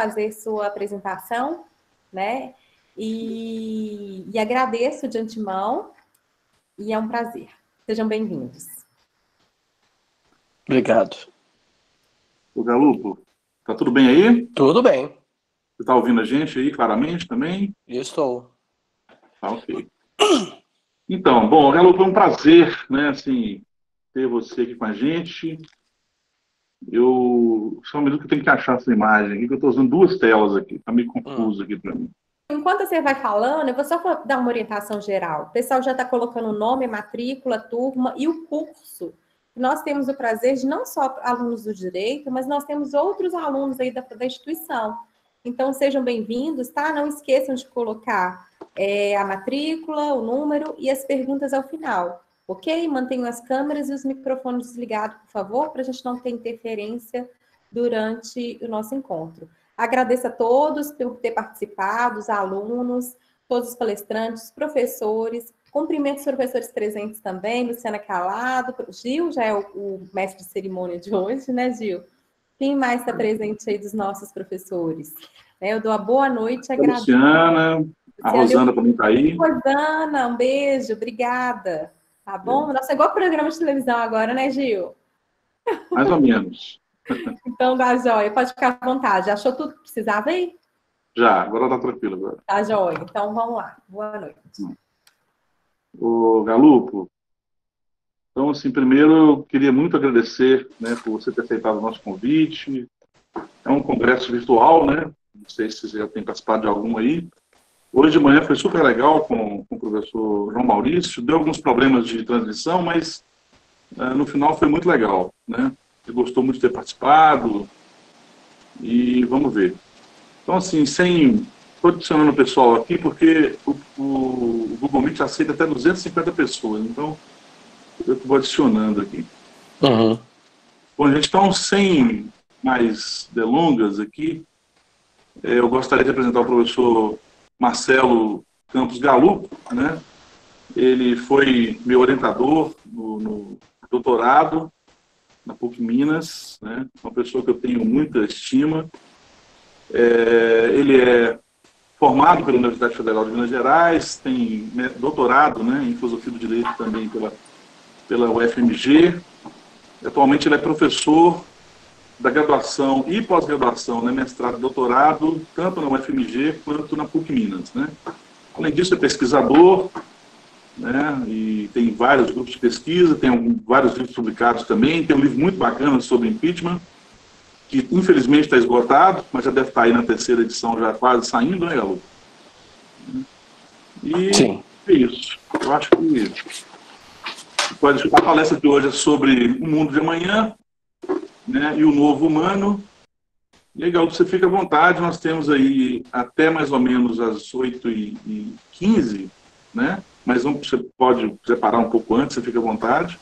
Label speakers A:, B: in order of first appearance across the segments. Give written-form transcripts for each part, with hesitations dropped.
A: fazer sua apresentação, né? E agradeço de antemão, e é um prazer. Sejam bem-vindos.
B: Obrigado.
C: Ô, Galupo, tá tudo bem aí?
B: Tudo bem.
C: Você está ouvindo a gente aí claramente também?
B: Estou.
C: Tá, ok. Então, bom, Galupo, é um prazer, né, assim, ter você aqui com a gente. Só um minuto que eu tenho que achar essa imagem aqui, que eu estou usando duas telas aqui, tá meio confuso aqui para mim.
A: Enquanto você vai falando, eu vou só dar uma orientação geral. O pessoal já está colocando o nome, matrícula, turma e o curso. Nós temos o prazer de não só alunos do direito, mas nós temos outros alunos aí da instituição. Então, sejam bem-vindos, tá? Não esqueçam de colocar a matrícula, o número e as perguntas ao final, ok? Mantenham as câmeras e os microfones desligados, por favor, para a gente não ter interferência durante o nosso encontro. Agradeço a todos por ter participado, os alunos, todos os palestrantes, os professores. Cumprimento os professores presentes também, Luciana Calado, Gil já é o mestre de cerimônia de hoje, né, Gil? Quem mais está presente aí dos nossos professores? Eu dou a boa noite, agradeço.
C: Luciana, a Rosana também está aí.
A: Rosana, um beijo, obrigada. Tá bom? Nossa, é igual programa de televisão agora, né, Gil?
C: Mais ou menos.
A: Então, dá joia, pode ficar à vontade. Achou tudo que precisava aí?
C: Já, agora tá tranquilo. Agora.
A: Tá joia, então vamos lá. Boa noite.
C: Ô, Galupo, então, assim, primeiro eu queria muito agradecer, né, por você ter aceitado o nosso convite. É um congresso virtual, né? Não sei se você já tem participado de algum aí. Hoje de manhã foi super legal com o professor João Maurício. Deu alguns problemas de transmissão, mas no final foi muito legal, né? Ele gostou muito de ter participado e vamos ver. Então, assim, estou adicionando o pessoal aqui porque o Google Meet aceita até 250 pessoas, então eu vou adicionando aqui.
B: Uhum.
C: Bom, gente, então, sem mais delongas aqui, eu gostaria de apresentar o professor Marcelo Campos Galupo, né? Ele foi meu orientador no doutorado na PUC Minas, né? Uma pessoa que eu tenho muita estima. Ele é formado pela Universidade Federal de Minas Gerais, tem doutorado, né, em Filosofia do Direito também pela UFMG. Atualmente ele é professor da graduação e pós-graduação, né, mestrado e doutorado, tanto na UFMG quanto na PUC Minas, né. Além disso, é pesquisador, né, e tem vários grupos de pesquisa, tem vários livros publicados também, tem um livro muito bacana sobre impeachment, que infelizmente está esgotado, mas já deve estar aí na terceira edição, já quase saindo, né, Galo? E
B: Sim.
C: É isso. Eu acho que a palestra de hoje é sobre o mundo de amanhã, né, e o novo humano. E aí, Galo, você fica à vontade, nós temos aí até mais ou menos as 8h15, né? Mas você pode preparar um pouco antes, você fica à vontade.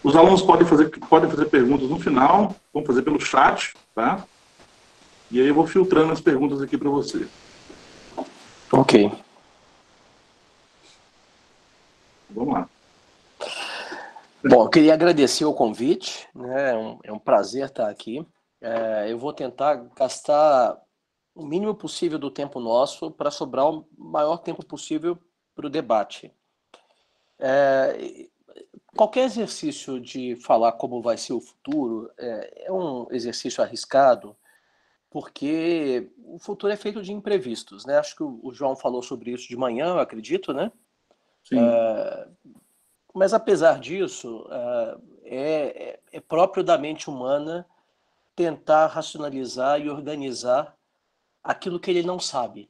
C: Os alunos podem fazer perguntas no final, vão fazer pelo chat, tá? E aí eu vou filtrando as perguntas aqui para você.
B: Ok.
C: Vamos lá.
B: Bom, eu queria agradecer o convite, né? É um prazer estar aqui. Eu vou tentar gastar o mínimo possível do tempo nosso para sobrar o maior tempo possível para o debate. Qualquer exercício de falar como vai ser o futuro é um exercício arriscado, porque o futuro é feito de imprevistos, né? Acho que o João falou sobre isso de manhã, eu acredito, né?
C: Sim.
B: Mas, apesar disso, é próprio da mente humana tentar racionalizar e organizar aquilo que ele não sabe.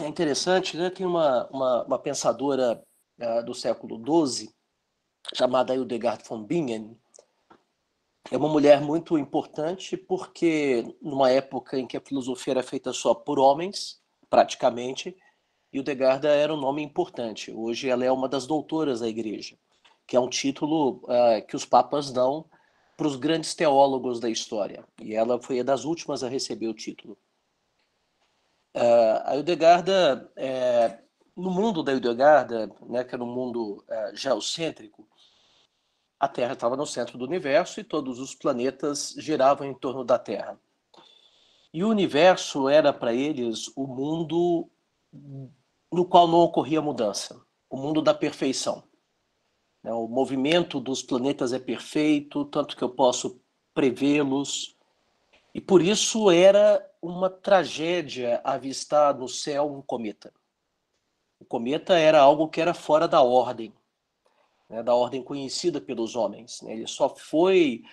B: É interessante, né? Tem uma pensadora do século XII, chamada Hildegard von Bingen. É uma mulher muito importante porque, numa época em que a filosofia era feita só por homens, praticamente, Hildegard era um nome importante. Hoje ela é uma das doutoras da Igreja, que é um título que os papas dão para os grandes teólogos da história. E ela foi a das últimas a receber o título. A Hildegard, no mundo da Hildegard, né, que era um mundo geocêntrico, a Terra estava no centro do universo e todos os planetas giravam em torno da Terra. E o universo era para eles o mundo no qual não ocorria mudança, o mundo da perfeição. O movimento dos planetas é perfeito, tanto que eu posso prevê-los. E por isso era uma tragédia avistar no céu um cometa. O cometa era algo que era fora da ordem, né, da ordem conhecida pelos homens. Ele só foi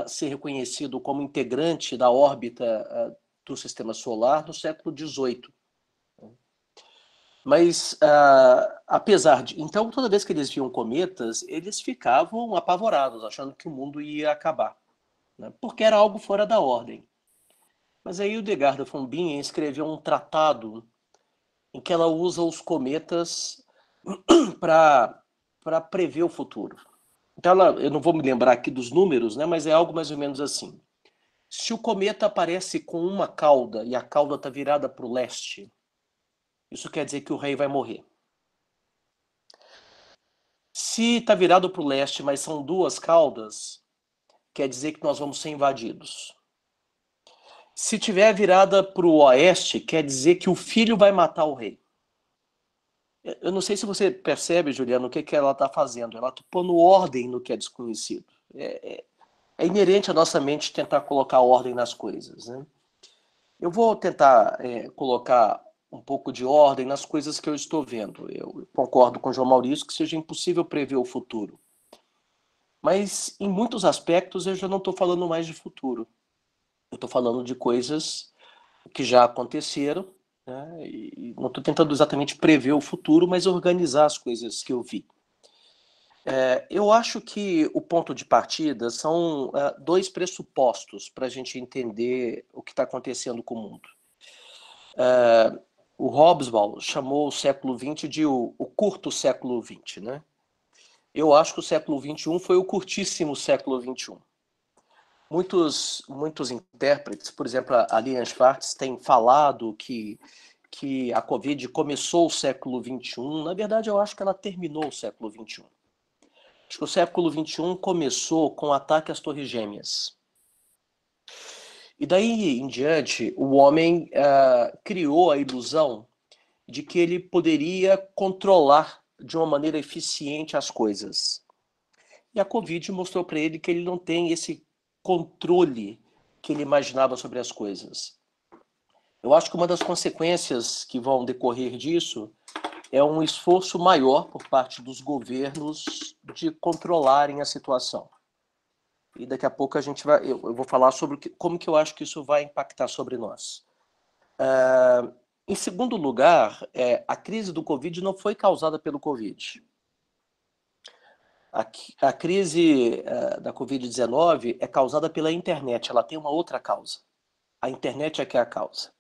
B: ser reconhecido como integrante da órbita do Sistema Solar no século XVIII. Mas, apesar de... Então, toda vez que eles viam cometas, eles ficavam apavorados, achando que o mundo ia acabar, né, porque era algo fora da ordem. Mas aí o Hildegard von Bingen escreveu um tratado em que ela usa os cometas para prever o futuro. Então, eu não vou me lembrar aqui dos números, né, mas é algo mais ou menos assim. Se o cometa aparece com uma cauda e a cauda está virada para o leste, isso quer dizer que o rei vai morrer. Se está virado para o leste, mas são duas caudas, quer dizer que nós vamos ser invadidos. Se tiver virada para o oeste, quer dizer que o filho vai matar o rei. Eu não sei se você percebe, Juliana, o que ela está fazendo. Ela está pondo ordem no que é desconhecido. É inerente à nossa mente tentar colocar ordem nas coisas, né? Eu vou tentar colocar um pouco de ordem nas coisas que eu estou vendo. Eu concordo com o João Maurício que seja impossível prever o futuro. Mas, em muitos aspectos, eu já não estou falando mais de futuro. Eu estou falando de coisas que já aconteceram, né? E não estou tentando exatamente prever o futuro, mas organizar as coisas que eu vi. Eu acho que o ponto de partida são dois pressupostos para a gente entender o que está acontecendo com o mundo. O Hobsbawm chamou o século XX de o curto século XX, né? Eu acho que o século XXI foi o curtíssimo século XXI. Muitos intérpretes, por exemplo, a Lilian Schwartz, tem falado que a Covid começou o século XXI. Na verdade, eu acho que ela terminou o século XXI. Acho que o século XXI começou com o ataque às Torres Gêmeas. E daí em diante, o homem criou a ilusão de que ele poderia controlar de uma maneira eficiente as coisas. E a Covid mostrou para ele que ele não tem esse controle que ele imaginava sobre as coisas. Eu acho que uma das consequências que vão decorrer disso é um esforço maior por parte dos governos de controlarem a situação. E daqui a pouco eu vou falar sobre como que eu acho que isso vai impactar sobre nós. Em segundo lugar, a crise do Covid não foi causada pelo Covid. A crise da Covid-19 é causada pela internet, ela tem uma outra causa. A internet é que é a causa.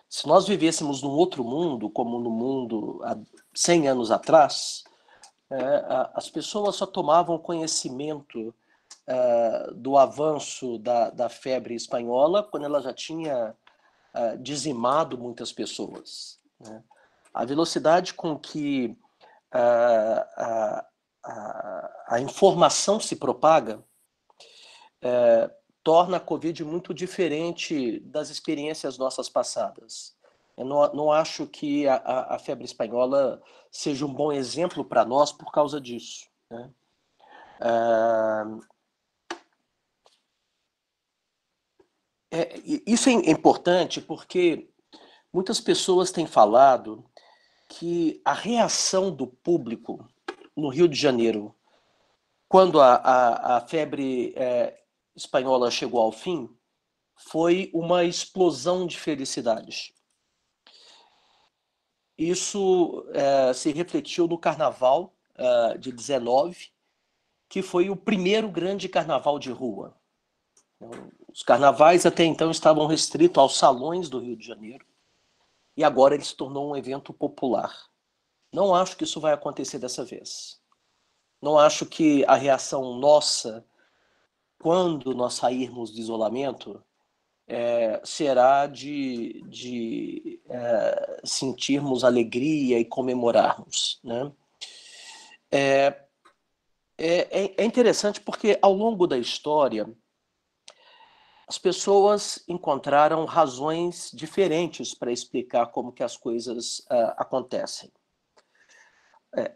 B: Se nós vivêssemos num outro mundo, como no mundo há 100 anos atrás, as pessoas só tomavam conhecimento do avanço da febre espanhola quando ela já tinha dizimado muitas pessoas, né? A velocidade com que a informação se propaga torna a Covid muito diferente das experiências nossas passadas. Eu não acho que a febre espanhola seja um bom exemplo para nós por causa disso, né? Isso é importante porque muitas pessoas têm falado que a reação do público no Rio de Janeiro, quando a febre espanhola chegou ao fim, foi uma explosão de felicidade. Isso se refletiu no Carnaval de 19, que foi o primeiro grande carnaval de rua. Os carnavais até então estavam restritos aos salões do Rio de Janeiro, e agora ele se tornou um evento popular. Não acho que isso vai acontecer dessa vez. Não acho que a reação nossa, quando nós sairmos de isolamento, será de sentirmos alegria e comemorarmos, né? É interessante porque, ao longo da história, as pessoas encontraram razões diferentes para explicar como que as coisas acontecem.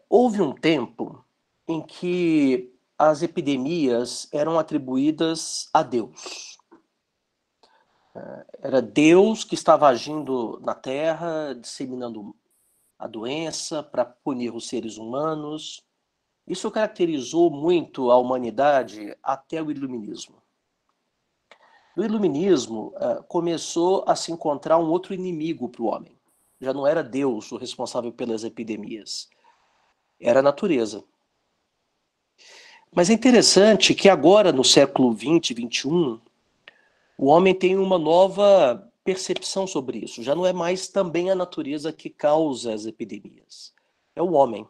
B: Houve um tempo em que as epidemias eram atribuídas a Deus. Era Deus que estava agindo na Terra, disseminando a doença para punir os seres humanos. Isso caracterizou muito a humanidade até o Iluminismo. No Iluminismo, começou a se encontrar um outro inimigo para o homem. Já não era Deus o responsável pelas epidemias, era a natureza. Mas é interessante que agora, no século XX, XXI, o homem tem uma nova percepção sobre isso. Já não é mais também a natureza que causa as epidemias, é o homem.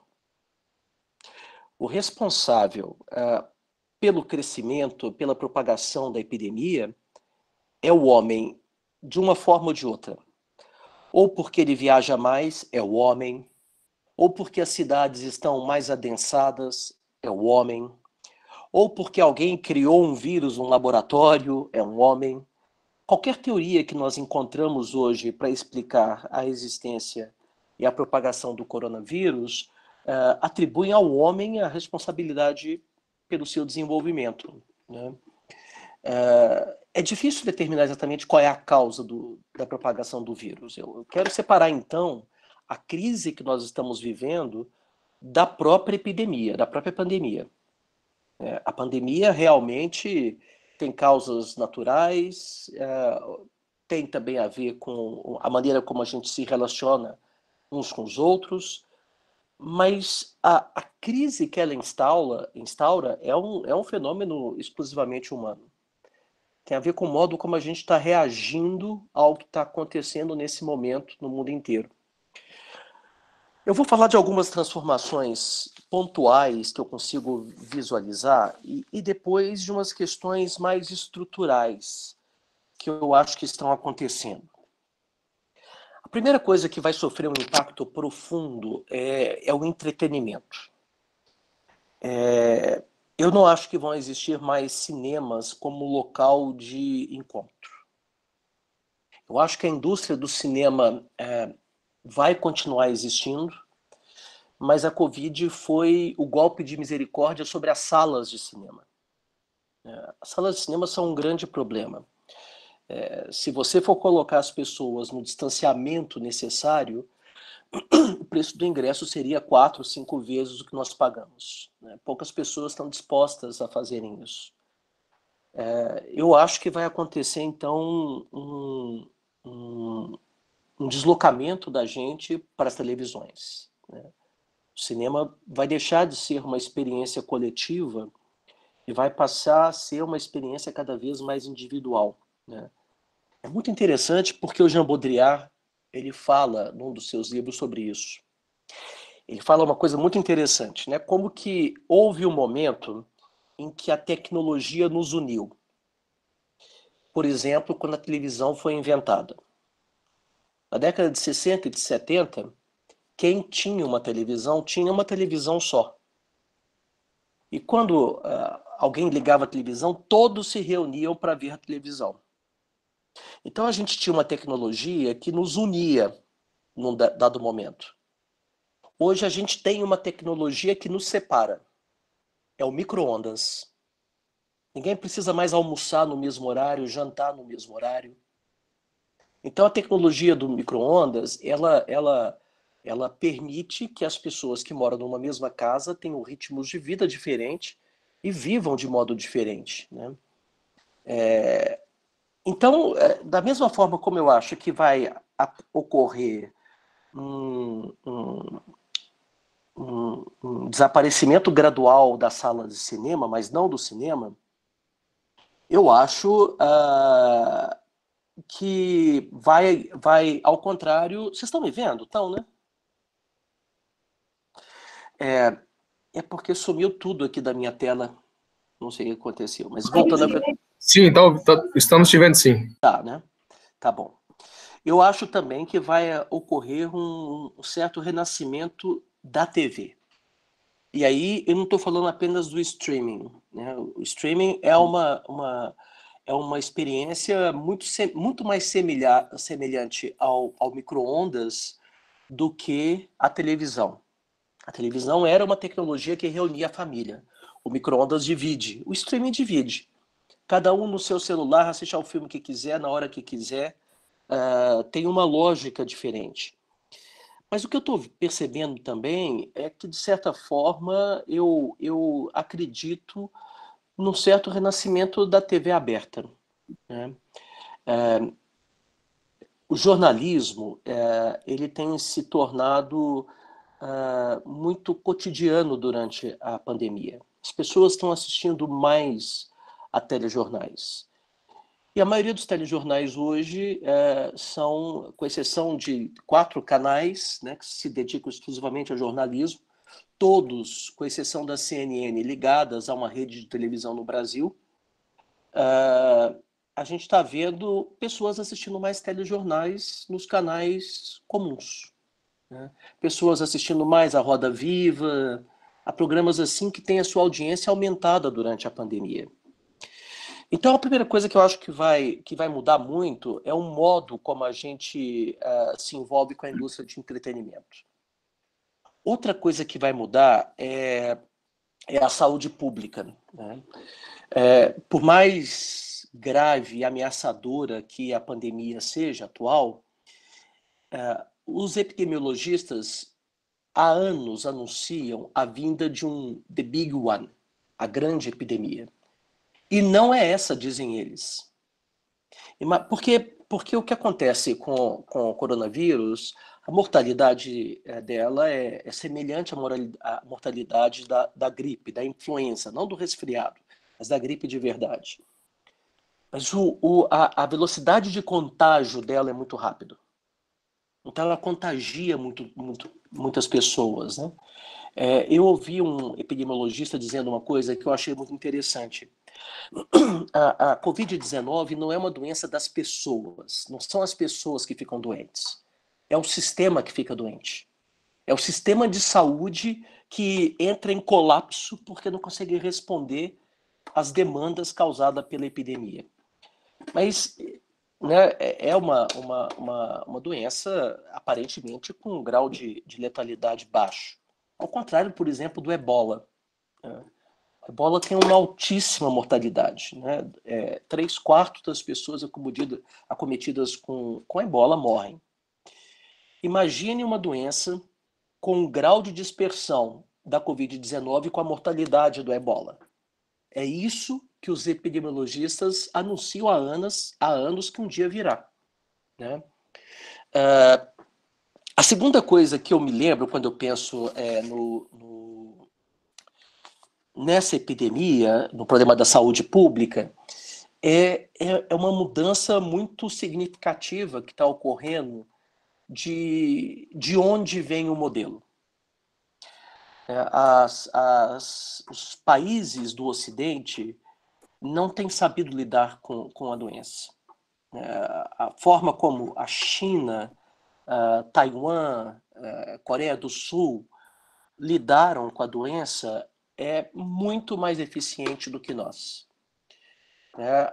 B: O responsável pelo crescimento, pela propagação da epidemia, é o homem, de uma forma ou de outra. Ou porque ele viaja mais, é o homem. Ou porque as cidades estão mais adensadas, é o homem. Ou porque alguém criou um vírus no laboratório, é um homem. Qualquer teoria que nós encontramos hoje para explicar a existência e a propagação do coronavírus atribuem ao homem a responsabilidade pelo seu desenvolvimento, né? É difícil determinar exatamente qual é a causa da propagação do vírus. Eu quero separar, então, a crise que nós estamos vivendo da própria epidemia, da própria pandemia. A pandemia realmente tem causas naturais, tem também a ver com a maneira como a gente se relaciona uns com os outros, mas a crise que ela instaura é um fenômeno exclusivamente humano. Tem a ver com o modo como a gente está reagindo ao que está acontecendo nesse momento no mundo inteiro. Eu vou falar de algumas transformações pontuais que eu consigo visualizar e depois de umas questões mais estruturais que eu acho que estão acontecendo. A primeira coisa que vai sofrer um impacto profundo é o entretenimento. Eu não acho que vão existir mais cinemas como local de encontro. Eu acho que a indústria do cinema vai continuar existindo, mas a Covid foi o golpe de misericórdia sobre as salas de cinema. As salas de cinema são um grande problema. Se você for colocar as pessoas no distanciamento necessário, o preço do ingresso seria 4, 5 vezes o que nós pagamos. Poucas pessoas estão dispostas a fazerem isso. Eu acho que vai acontecer, então, um deslocamento da gente para as televisões. O cinema vai deixar de ser uma experiência coletiva e vai passar a ser uma experiência cada vez mais individual. É muito interessante porque o Jean Baudrillard ele fala num dos seus livros sobre isso. Ele fala uma coisa muito interessante, né? Como que houve um momento em que a tecnologia nos uniu. Por exemplo, quando a televisão foi inventada. Na década de 60 e de 70, quem tinha uma televisão só. E quando alguém ligava a televisão, todos se reuniam para ver a televisão. Então a gente tinha uma tecnologia que nos unia num dado momento. Hoje a gente tem uma tecnologia que nos separa. É o micro-ondas. Ninguém precisa mais almoçar no mesmo horário, jantar no mesmo horário. Então a tecnologia do micro-ondas, ela permite que as pessoas que moram numa mesma casa tenham ritmos de vida diferentes e vivam de modo diferente, né? Então, da mesma forma como eu acho que vai ocorrer um desaparecimento gradual das salas de cinema, mas não do cinema, eu acho que vai ao contrário. Vocês estão me vendo? Estão, né? É porque sumiu tudo aqui da minha tela. Não sei o que aconteceu, mas voltando...
D: Sim, então, estamos te vendo, sim.
B: Tá, né? Tá bom. Eu acho também que vai ocorrer um certo renascimento da TV. E aí eu não estou falando apenas do streaming, né? O streaming é é uma experiência muito mais semelhante ao micro-ondas do que a televisão. A televisão era uma tecnologia que reunia a família. O micro-ondas divide, o streaming divide. Cada um no seu celular assiste ao filme que quiser, na hora que quiser. Tem uma lógica diferente. Mas o que eu estou percebendo também é que, de certa forma, eu acredito num certo renascimento da TV aberta, né? O jornalismo ele tem se tornado muito cotidiano durante a pandemia. As pessoas estão assistindo mais a telejornais. E a maioria dos telejornais hoje são, com exceção de 4 canais, né, que se dedicam exclusivamente ao jornalismo, todos, com exceção da CNN, ligadas a uma rede de televisão no Brasil. A gente está vendo pessoas assistindo mais telejornais nos canais comuns, né? Pessoas assistindo mais a Roda Viva, a programas assim que têm a sua audiência aumentada durante a pandemia. Então, a primeira coisa que eu acho que vai mudar muito é o modo como a gente se envolve com a indústria de entretenimento. Outra coisa que vai mudar é a saúde pública, né? Por mais grave e ameaçadora que a pandemia seja atual, os epidemiologistas há anos anunciam a vinda de The Big One, a grande epidemia. E não é essa, dizem eles. Porque o que acontece com o coronavírus, a mortalidade dela é semelhante à mortalidade da gripe, da influenza, não do resfriado, mas da gripe de verdade. Mas a velocidade de contágio dela é muito rápida. Então ela contagia muitas pessoas, né? Eu ouvi um epidemiologista dizendo uma coisa que eu achei muito interessante. A Covid-19 não é uma doença das pessoas, não são as pessoas que ficam doentes, é o sistema que fica doente. É o sistema de saúde que entra em colapso porque não consegue responder às demandas causadas pela epidemia. Mas, né, é uma doença aparentemente com um grau de letalidade baixo. Ao contrário, por exemplo, do ebola. A ebola tem uma altíssima mortalidade, né? 3/4 das pessoas acometidas com ebola morrem. Imagine uma doença com um grau de dispersão da Covid-19 com a mortalidade do ebola. É isso que os epidemiologistas anunciam há anos que um dia virá, né? A segunda coisa que eu me lembro quando eu penso nessa epidemia, no problema da saúde pública, é uma mudança muito significativa que está ocorrendo de onde vem o modelo. Os países do Ocidente não têm sabido lidar com a doença. A forma como a China, Taiwan, Coreia do Sul lidaram com a doença é muito mais eficiente do que nós.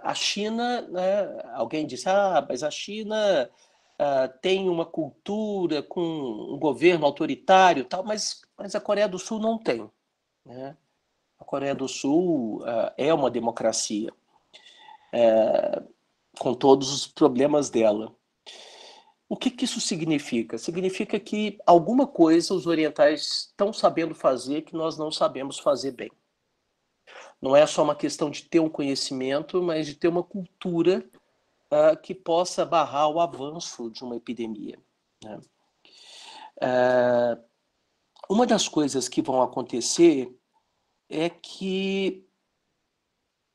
B: A China, né, alguém disse, mas a China tem uma cultura com um governo autoritário, tal, mas a Coreia do Sul não tem, né? A Coreia do Sul é uma democracia, com todos os problemas dela. O que isso significa? Significa que alguma coisa os orientais estão sabendo fazer que nós não sabemos fazer bem. Não é só uma questão de ter um conhecimento, mas de ter uma cultura que possa barrar o avanço de uma epidemia, né? Uma das coisas que vão acontecer é que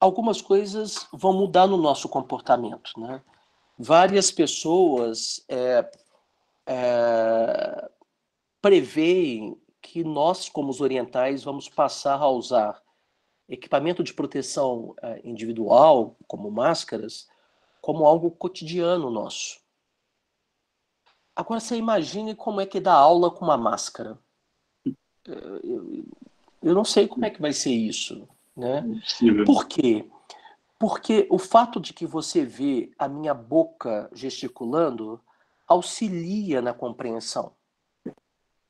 B: algumas coisas vão mudar no nosso comportamento, né? Várias pessoas preveem que nós, como os orientais, vamos passar a usar equipamento de proteção individual, como máscaras, como algo cotidiano nosso. Agora, você imagine como é que dá aula com uma máscara. Eu não sei como é que vai ser isso, né?
C: Impossível.
B: Por quê? Porque o fato de que você vê a minha boca gesticulando auxilia na compreensão,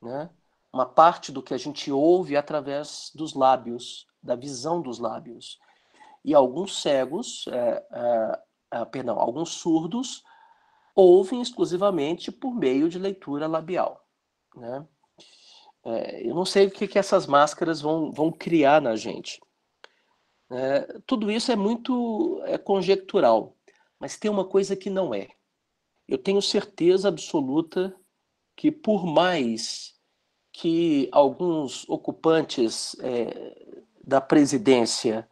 B: né? Uma parte do que a gente ouve é através dos lábios, da visão dos lábios. E alguns cegos, alguns surdos, ouvem exclusivamente por meio de leitura labial, né? Eu não sei o que essas máscaras vão criar na gente. Tudo isso é muito conjectural, mas tem uma coisa que não é. Eu tenho certeza absoluta que, por mais que alguns ocupantes da presidência,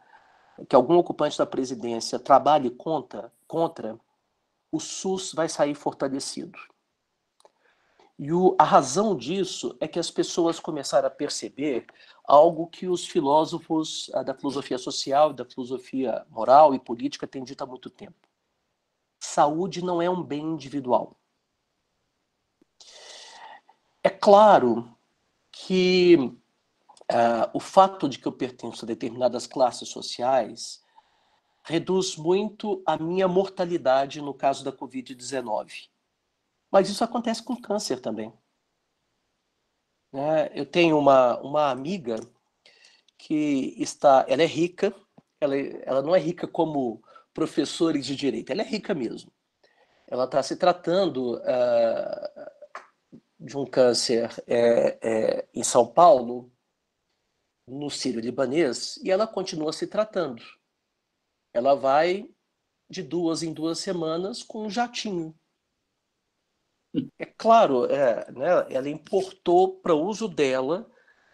B: que algum ocupante da presidência trabalhe contra, o SUS vai sair fortalecido. E a razão disso é que as pessoas começaram a perceber algo que os filósofos da filosofia social, da filosofia moral e política têm dito há muito tempo. Saúde não é um bem individual. É claro que o fato de que eu pertenço a determinadas classes sociais reduz muito a minha mortalidade no caso da Covid-19. Mas isso acontece com câncer também. Eu tenho uma amiga que ela é rica, ela não é rica como professores de direito, ela é rica mesmo. Ela está se tratando de um câncer em São Paulo, no Sírio-Libanês, e ela continua se tratando. Ela vai de 2 em 2 semanas com um jatinho. É claro, né, ela importou para o uso dela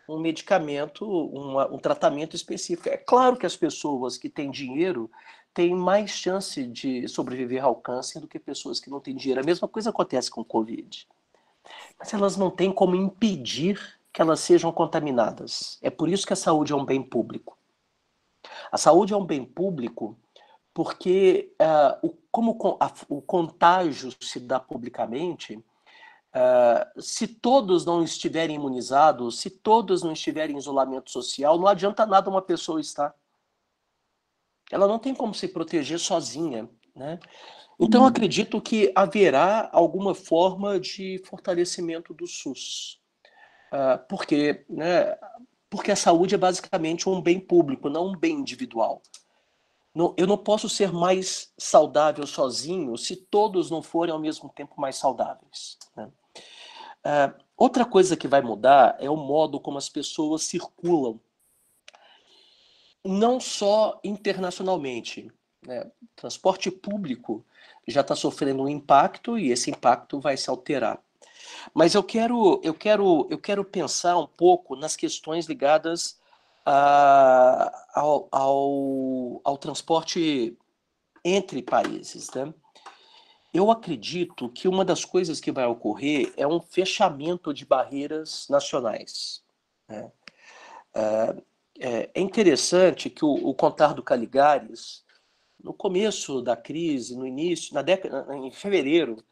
B: um medicamento, um tratamento específico. É claro que as pessoas que têm dinheiro têm mais chance de sobreviver ao câncer do que pessoas que não têm dinheiro. A mesma coisa acontece com o Covid. Mas elas não têm como impedir que elas sejam contaminadas. É por isso que a saúde é um bem público. A saúde é um bem público porque como o contágio se dá publicamente, se todos não estiverem imunizados, se todos não estiverem em isolamento social, não adianta nada uma pessoa estar. Ela não tem como se proteger sozinha, né? Então, eu acredito que haverá alguma forma de fortalecimento do SUS. Porque a saúde é basicamente um bem público, não um bem individual. Eu não posso ser mais saudável sozinho se todos não forem ao mesmo tempo mais saudáveis, né? Outra coisa que vai mudar é o modo como as pessoas circulam, não só internacionalmente, né? Transporte público já está sofrendo um impacto e esse impacto vai se alterar. Mas eu quero pensar um pouco nas questões ligadas ao transporte entre países, né? Eu acredito que uma das coisas que vai ocorrer é um fechamento de barreiras nacionais, né? É interessante que o Contar do Caligares, no começo da crise, no início, em fevereiro,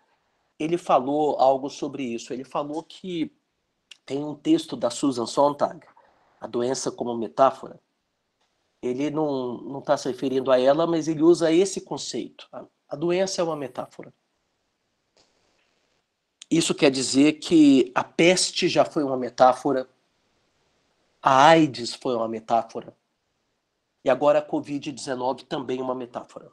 B: ele falou algo sobre isso. Ele falou que tem um texto da Susan Sontag, A Doença como Metáfora. Ele não está se referindo a ela, mas ele usa esse conceito. A doença é uma metáfora. Isso quer dizer que a peste já foi uma metáfora, a AIDS foi uma metáfora, e agora a Covid-19 também é uma metáfora.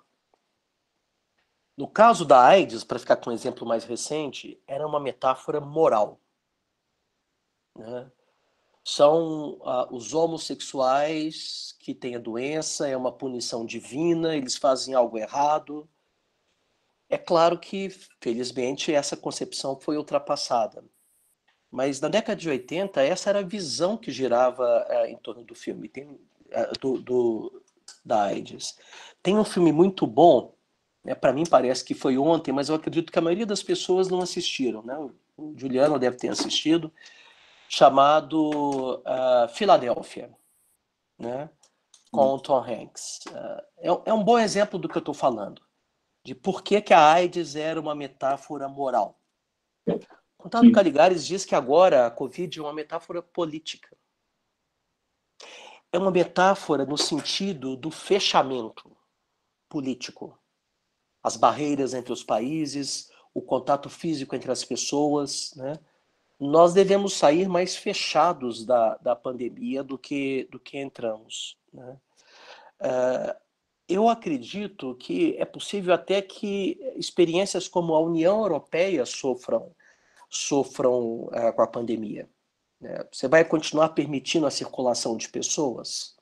B: No caso da AIDS, para ficar com um exemplo mais recente, era uma metáfora moral, né? São os homossexuais que têm a doença, é uma punição divina, eles fazem algo errado. É claro que, felizmente, essa concepção foi ultrapassada. Mas na década de 80, essa era a visão que girava em torno do filme, da AIDS. Tem um filme muito bom, né, para mim parece que foi ontem, mas eu acredito que a maioria das pessoas não assistiram, né? O Juliano deve ter assistido, chamado Filadélfia, né? Com o Tom Hanks. É um bom exemplo do que eu estou falando, de por que a AIDS era uma metáfora moral. O Contar do Caligares diz que agora a Covid é uma metáfora política. É uma metáfora no sentido do fechamento. político. As barreiras entre os países, o contato físico entre as pessoas, né? Nós devemos sair mais fechados da pandemia do que entramos, né? Eu acredito que é possível até que experiências como a União Europeia sofram com a pandemia, né? Você vai continuar permitindo a circulação de pessoas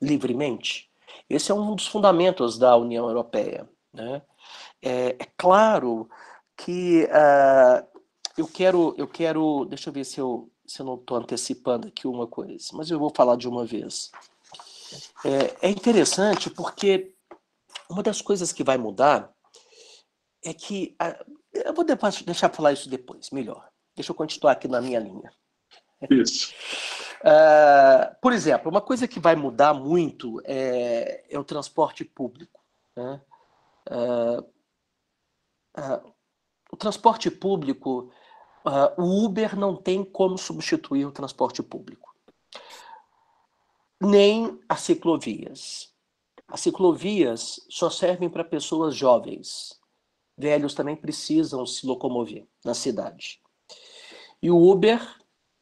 B: livremente? Esse é um dos fundamentos da União Europeia, né? É claro que eu quero, deixa eu ver se eu não estou antecipando aqui uma coisa, mas eu vou falar de uma vez. É interessante porque uma das coisas que vai mudar é que... eu vou deixar falar isso depois, melhor. Deixa eu continuar aqui na minha linha.
C: Isso.
B: Por exemplo, uma coisa que vai mudar muito é o transporte público, né? O transporte público, o Uber não tem como substituir o transporte público. Nem as ciclovias. As ciclovias só servem para pessoas jovens. Velhos também precisam se locomover na cidade. E o Uber,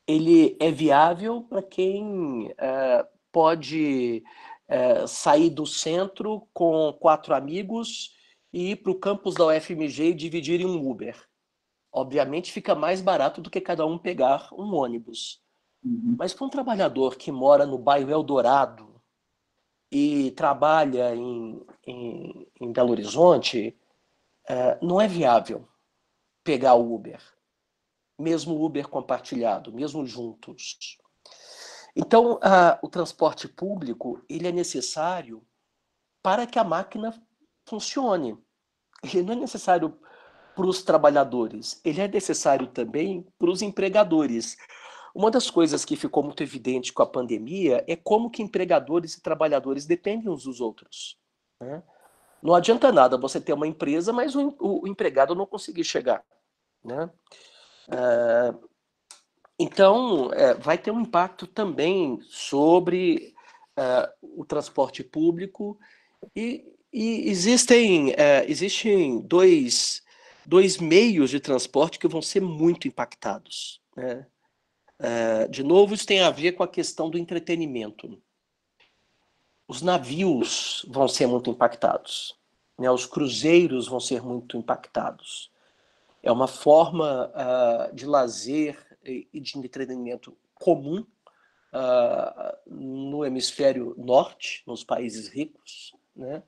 B: ele é viável para quem pode sair do centro com 4 amigos e ir para o campus da UFMG e dividir em um Uber. Obviamente fica mais barato do que cada um pegar um ônibus. Mas para um trabalhador que mora no bairro Eldorado e trabalha em Belo Horizonte, não é viável pegar o Uber. Mesmo o Uber compartilhado, mesmo juntos. Então, o transporte público ele é necessário para que a máquina funcione. Ele não é necessário para os trabalhadores, ele é necessário também para os empregadores. Uma das coisas que ficou muito evidente com a pandemia é como que empregadores e trabalhadores dependem uns dos outros, né? Não adianta nada você ter uma empresa, mas o empregado não conseguir chegar, né? Então, vai ter um impacto também sobre o transporte público e existem dois meios de transporte que vão ser muito impactados, né? De novo, isso tem a ver com a questão do entretenimento. Os navios vão ser muito impactados, né? Os cruzeiros vão ser muito impactados. É uma forma de lazer e de entretenimento comum no hemisfério norte, nos países ricos, né?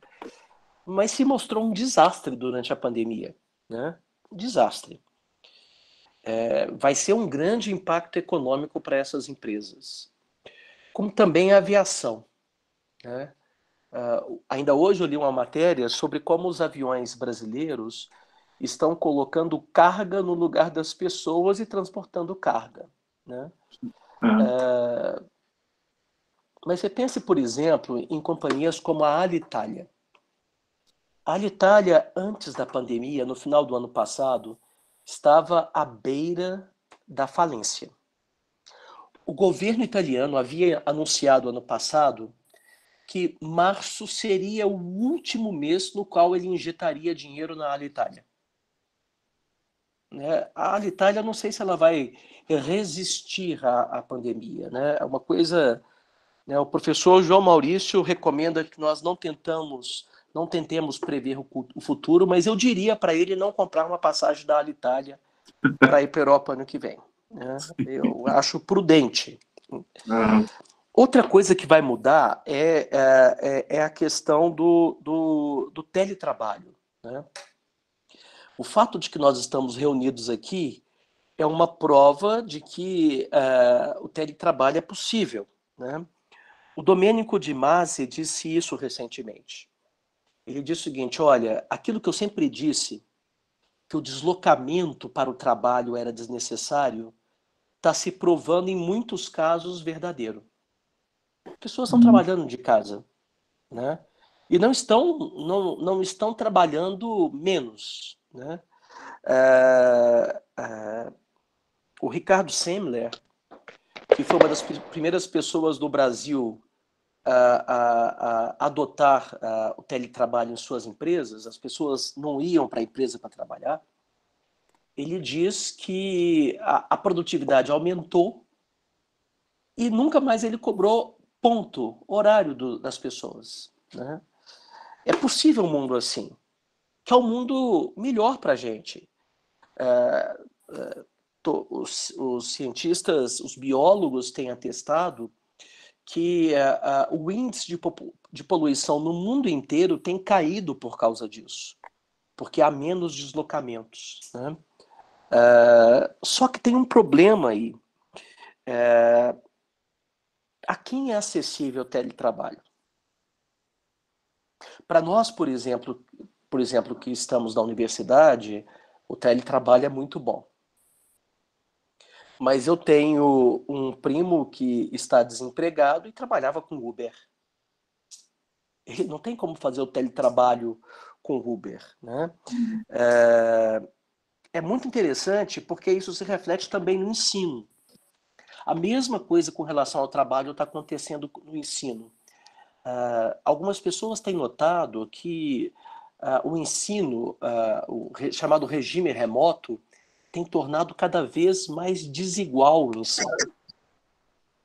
B: Mas se mostrou um desastre durante a pandemia, né? Um desastre. Vai ser um grande impacto econômico para essas empresas, como também a aviação, né? Ainda hoje eu li uma matéria sobre como os aviões brasileiros estão colocando carga no lugar das pessoas e transportando carga, né? Mas você pense, por exemplo, em companhias como a Alitalia. A Alitalia, antes da pandemia, no final do ano passado, estava à beira da falência. O governo italiano havia anunciado ano passado que março seria o último mês no qual ele injetaria dinheiro na Alitalia. A Alitalia, não sei se ela vai resistir à pandemia, né? É uma coisa, né? O professor João Maurício recomenda que nós não tentemos prever o futuro, mas eu diria para ele não comprar uma passagem da Alitalia para ir para a Europa ano que vem, né? Eu acho prudente. Outra coisa que vai mudar é a questão do teletrabalho, né? O fato de que nós estamos reunidos aqui é uma prova de que o teletrabalho é possível, né? O Domênico de Masi disse isso recentemente. Ele disse o seguinte: olha, aquilo que eu sempre disse, que o deslocamento para o trabalho era desnecessário, está se provando em muitos casos verdadeiro. Pessoas estão trabalhando de casa, né? E não estão trabalhando menos, né? O Ricardo Semler, que foi uma das primeiras pessoas do Brasil adotar o teletrabalho em suas empresas, as pessoas não iam para a empresa para trabalhar, ele diz que a produtividade aumentou e nunca mais ele cobrou ponto, horário das pessoas, né? É possível um mundo assim, que é um mundo melhor para a gente. Os cientistas, os biólogos têm atestado que o índice de poluição no mundo inteiro tem caído por causa disso, porque há menos deslocamentos, né? Só que tem um problema aí. A quem é acessível o teletrabalho? Para nós, por exemplo, que estamos na universidade, o teletrabalho é muito bom. Mas eu tenho um primo que está desempregado e trabalhava com Uber. Ele não tem como fazer o teletrabalho com Uber, né? É muito interessante porque isso se reflete também no ensino. A mesma coisa com relação ao trabalho está acontecendo no ensino. Algumas pessoas têm notado que o ensino, chamado regime remoto, tem tornado cada vez mais desigual o ensino.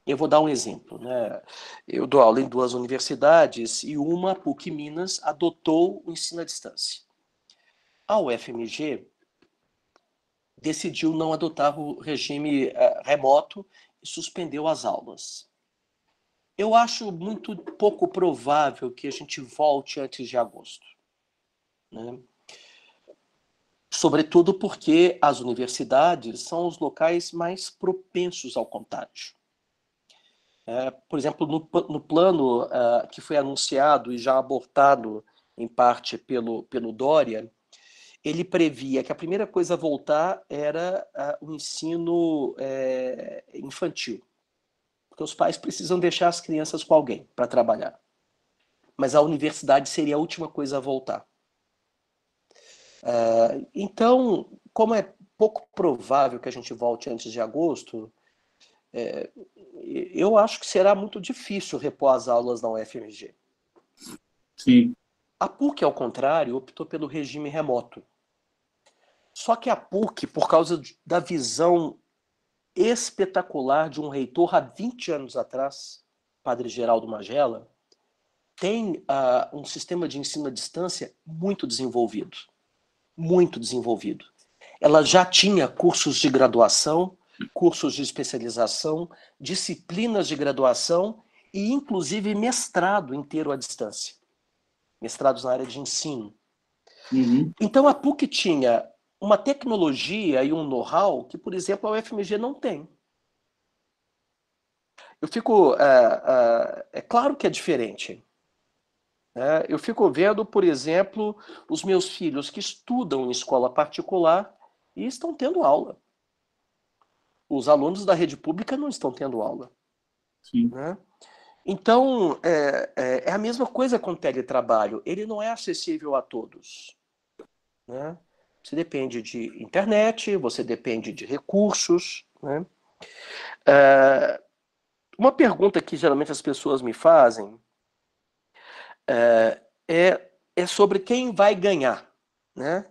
B: Eu vou dar um exemplo, né? Eu dou aula em 2 universidades e uma, a PUC Minas, adotou o ensino à distância. A UFMG decidiu não adotar o regime remoto e suspendeu as aulas. Eu acho muito pouco provável que a gente volte antes de agosto, né? Sobretudo porque as universidades são os locais mais propensos ao contágio. Por exemplo, no plano que foi anunciado e já abortado em parte pelo Dória, ele previa que a primeira coisa a voltar era o ensino infantil, porque os pais precisam deixar as crianças com alguém para trabalhar. Mas a universidade seria a última coisa a voltar. Então, como é pouco provável que a gente volte antes de agosto, eu acho que será muito difícil repor as aulas na UFMG.
C: Sim.
B: A PUC, ao contrário, optou pelo regime remoto. Só que a PUC, por causa da visão espetacular de um reitor há 20 anos atrás, Padre Geraldo Magela, tem um sistema de ensino à distância muito desenvolvido. Muito desenvolvido. Ela já tinha cursos de graduação, cursos de especialização, disciplinas de graduação e, inclusive, mestrado inteiro à distância. Mestrados na área de ensino.
C: Uhum.
B: Então, a PUC tinha uma tecnologia e um know-how que, por exemplo, a UFMG não tem. Eu fico... é claro que é diferente. Eu fico vendo, por exemplo, os meus filhos que estudam em escola particular e estão tendo aula. Os alunos da rede pública não estão tendo aula.
C: Sim.
B: Né? Então, é a mesma coisa com o teletrabalho. Ele não é acessível a todos. Né? Você depende de internet, você depende de recursos. Né? Uma pergunta que geralmente as pessoas me fazem é sobre quem vai ganhar. Né?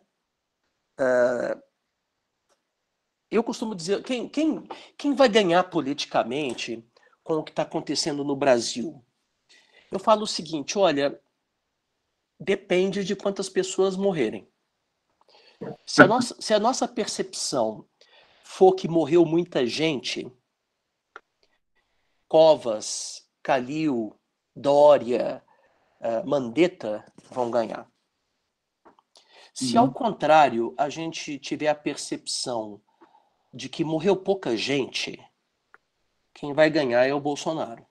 B: Eu costumo dizer, quem vai ganhar politicamente com o que está acontecendo no Brasil? Eu falo o seguinte, olha, depende de quantas pessoas morrerem. Se a nossa percepção for que morreu muita gente, Covas, Calil, Dória, Mandetta vão ganhar. Se ao contrário a gente tiver a percepção de que morreu pouca gente, quem vai ganhar é o Bolsonaro.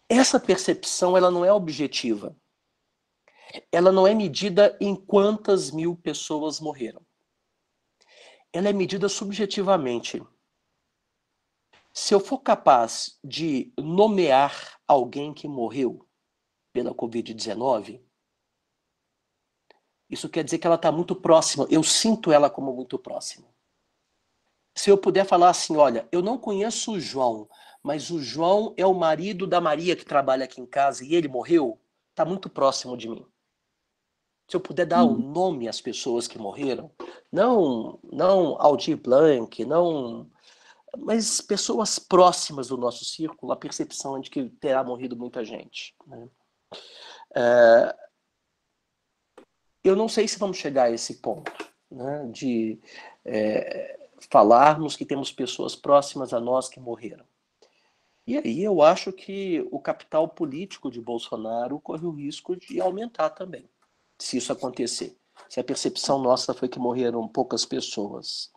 B: Essa percepção ela não é objetiva. Ela não é medida em quantas mil pessoas morreram. Ela é medida subjetivamente. Se eu for capaz de nomear alguém que morreu pela Covid-19, isso quer dizer que ela está muito próxima. Eu sinto ela como muito próxima. Se eu puder falar assim, olha, eu não conheço o João, mas o João é o marido da Maria que trabalha aqui em casa e ele morreu, está muito próximo de mim. Se eu puder dar um nome às pessoas que morreram, não Aldir Blanc, não, mas pessoas próximas do nosso círculo, a percepção é de que terá morrido muita gente, né? Eu não sei se vamos chegar a esse ponto, né, de falarmos que temos pessoas próximas a nós que morreram. E aí eu acho que o capital político de Bolsonaro corre o risco de aumentar também, se isso acontecer. Se a percepção nossa foi que morreram poucas pessoas.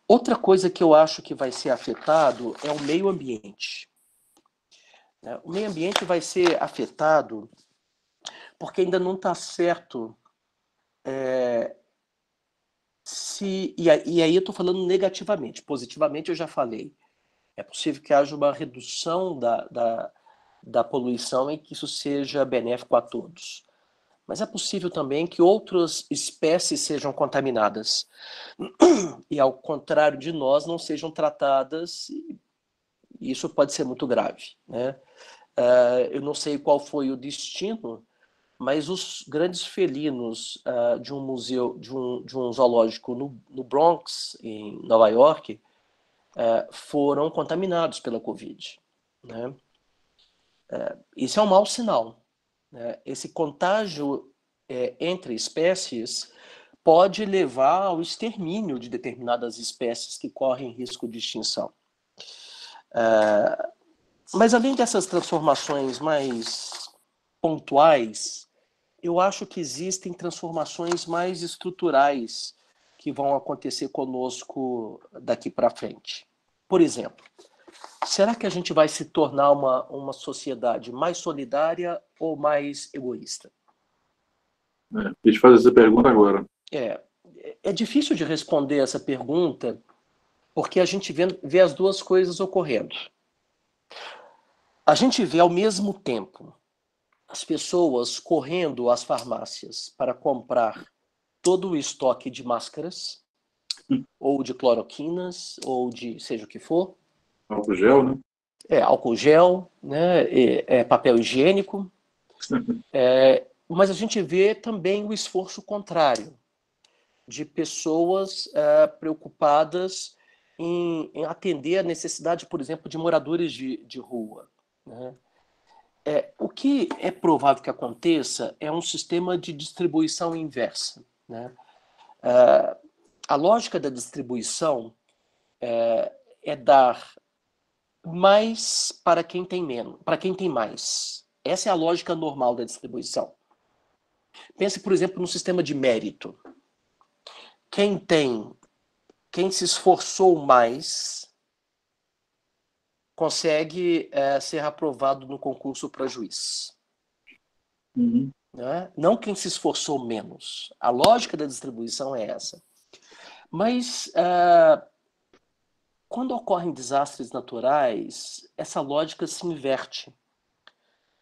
B: Outra coisa que eu acho que vai ser afetado é o meio ambiente. O meio ambiente vai ser afetado porque ainda não está certo e aí eu estou falando negativamente. Positivamente eu já falei. É possível que haja uma redução da poluição e que isso seja benéfico a todos. Mas é possível também que outras espécies sejam contaminadas e, ao contrário de nós, não sejam tratadas, e isso pode ser muito grave, né? Eu não sei qual foi o destino, mas os grandes felinos de um museu, de um zoológico no Bronx, em Nova York, foram contaminados pela Covid, né? Isso é um mau sinal, né? Esse contágio entre espécies pode levar ao extermínio de determinadas espécies que correm risco de extinção. Mas além dessas transformações mais pontuais, eu acho que existem transformações mais estruturais que vão acontecer conosco daqui para frente. Por exemplo, será que a gente vai se tornar uma sociedade mais solidária ou mais egoísta?
C: Quis fazer essa pergunta agora.
B: É difícil de responder essa pergunta porque a gente vê as duas coisas ocorrendo. A gente vê ao mesmo tempo as pessoas correndo às farmácias para comprar todo o estoque de máscaras, ou de cloroquinas, ou de seja o que for.
C: Álcool gel, né?
B: Álcool gel, né? Papel higiênico. Mas a gente vê também o esforço contrário, de pessoas preocupadas em atender a necessidade, por exemplo, de moradores de rua, né? O que é provável que aconteça é um sistema de distribuição inversa, né? A lógica da distribuição é dar mais para quem tem menos, para quem tem mais. Essa é a lógica normal da distribuição. Pense, por exemplo, no sistema de mérito. Quem se esforçou mais consegue ser aprovado no concurso para juiz. Né? Não quem se esforçou menos. A lógica da distribuição é essa. Mas quando ocorrem desastres naturais, essa lógica se inverte.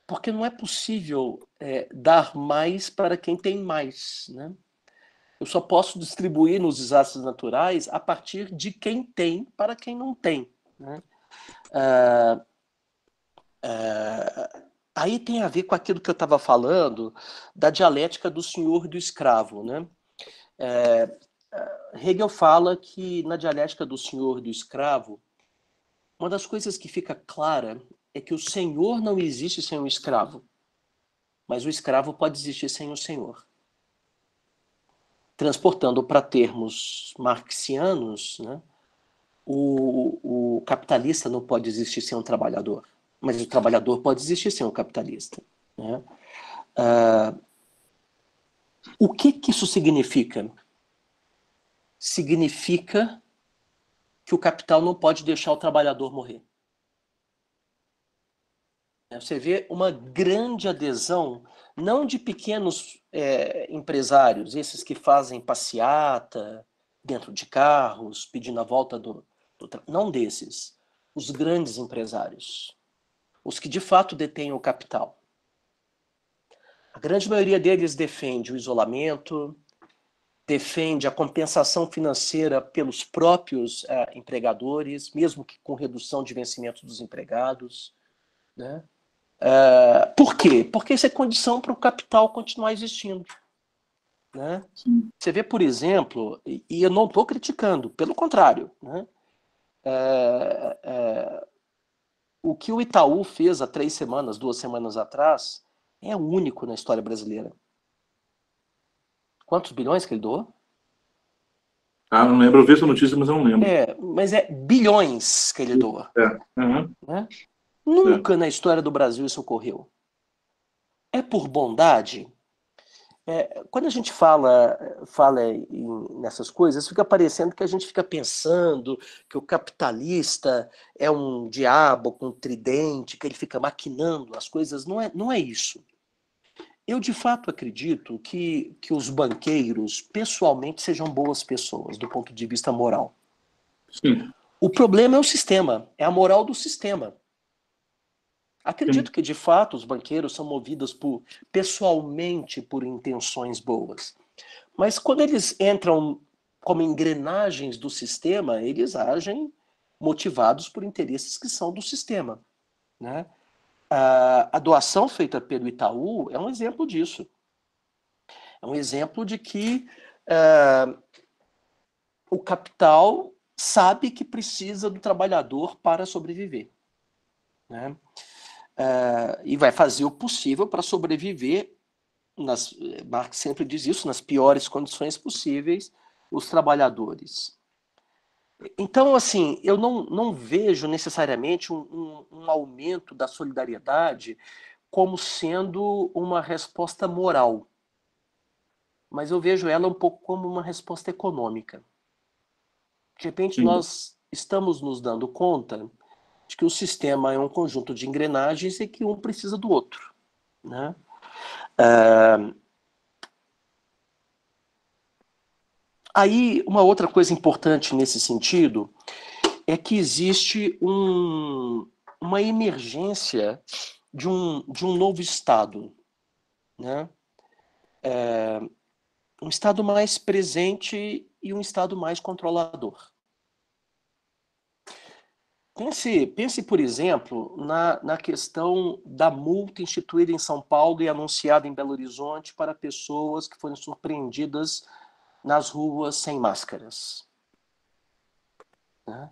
B: Porque não é possível dar mais para quem tem mais, né? Eu só posso distribuir nos desastres naturais a partir de quem tem para quem não tem, né? Aí tem a ver com aquilo que eu estava falando da dialética do senhor e do escravo, né? Hegel fala que na dialética do senhor e do escravo, uma das coisas que fica clara é que o senhor não existe sem o escravo, mas o escravo pode existir sem o senhor. Transportando para termos marxianos, né, o capitalista não pode existir sem um trabalhador, mas o trabalhador pode existir sem um capitalista, né? O que isso significa? Significa que o capital não pode deixar o trabalhador morrer. Você vê uma grande adesão, não de pequenos empresários, esses que fazem passeata dentro de carros, pedindo a volta não desses, os grandes empresários, os que de fato detêm o capital. A grande maioria deles defende o isolamento, defende a compensação financeira pelos próprios empregadores, mesmo que com redução de vencimento dos empregados, né? Por quê? Porque isso é condição para o capital continuar existindo, né? Você vê, por exemplo, e eu não estou criticando, pelo contrário, né? O que o Itaú fez há 2 semanas atrás, é único na história brasileira. Quantos bilhões que ele doou?
C: Não lembro, eu vi essa notícia, mas eu não lembro.
B: Mas é bilhões que ele doa. Né? Nunca na história do Brasil isso ocorreu. É por bondade? Quando a gente fala nessas coisas, fica parecendo que a gente fica pensando que o capitalista é um diabo com um tridente, que ele fica maquinando as coisas. Não é isso. Eu, de fato, acredito que os banqueiros, pessoalmente, sejam boas pessoas, do ponto de vista moral.
C: Sim.
B: O problema é o sistema, é a moral do sistema. Acredito que, de fato, os banqueiros são movidos pessoalmente por intenções boas. Mas quando eles entram como engrenagens do sistema, eles agem motivados por interesses que são do sistema, né? A doação feita pelo Itaú é um exemplo disso. É um exemplo de que o capital sabe que precisa do trabalhador para sobreviver, né? E vai fazer o possível para sobreviver, Marx sempre diz isso, nas piores condições possíveis, os trabalhadores. Então, assim, eu não vejo necessariamente um aumento da solidariedade como sendo uma resposta moral, mas eu vejo ela um pouco como uma resposta econômica. De repente, nós estamos nos dando conta de que o sistema é um conjunto de engrenagens e que um precisa do outro, né? Aí, uma outra coisa importante nesse sentido é que existe uma emergência de um novo Estado, né? Um Estado mais presente e um Estado mais controlador. Pense, por exemplo, na questão da multa instituída em São Paulo e anunciada em Belo Horizonte para pessoas que foram surpreendidas nas ruas sem máscaras, né?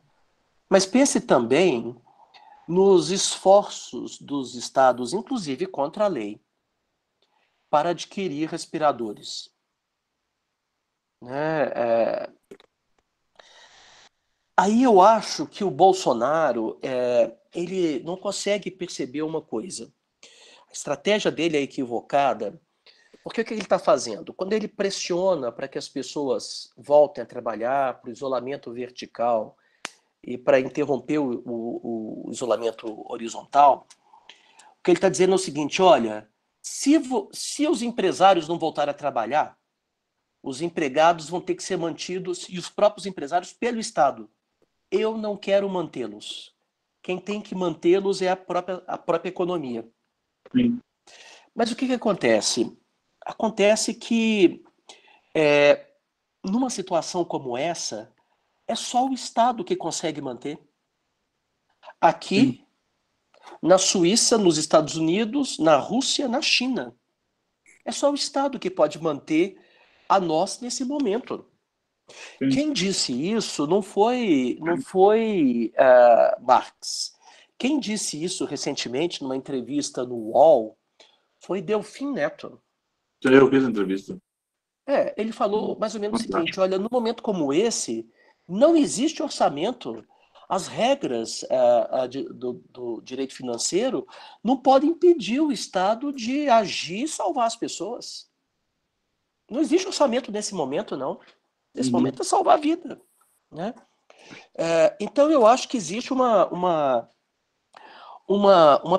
B: Mas pense também nos esforços dos estados, inclusive contra a lei, para adquirir respiradores, né? Aí eu acho que o Bolsonaro ele não consegue perceber uma coisa. A estratégia dele é equivocada, porque o que ele está fazendo? Quando ele pressiona para que as pessoas voltem a trabalhar, para o isolamento vertical e para interromper o isolamento horizontal, o que ele está dizendo é o seguinte: olha, se os empresários não voltarem a trabalhar, os empregados vão ter que ser mantidos, e os próprios empresários, pelo Estado. Eu não quero mantê-los. Quem tem que mantê-los é a própria economia.
C: Sim.
B: Mas o que acontece? Acontece que, numa situação como essa, é só o Estado que consegue manter. Aqui, na Suíça, nos Estados Unidos, na Rússia, na China. É só o Estado que pode manter a nós nesse momento.
C: Sim.
B: Quem disse isso não foi Marx. Quem disse isso recentemente numa entrevista no UOL foi Delfim Neto.
C: Eu fiz a entrevista.
B: Ele falou mais ou menos o seguinte: olha, num momento como esse, não existe orçamento. As regras do direito financeiro não podem impedir o Estado de agir e salvar as pessoas. Não existe orçamento nesse momento, não. Nesse momento é salvar a vida, né? Então eu acho que existe uma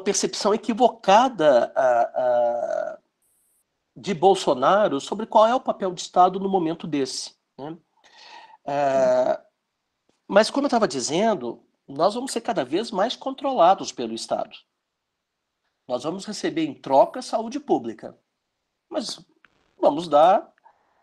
B: percepção equivocada de Bolsonaro sobre qual é o papel do Estado no momento desse, né? Mas, como eu estava dizendo, nós vamos ser cada vez mais controlados pelo Estado. Nós vamos receber em troca saúde pública. Mas vamos dar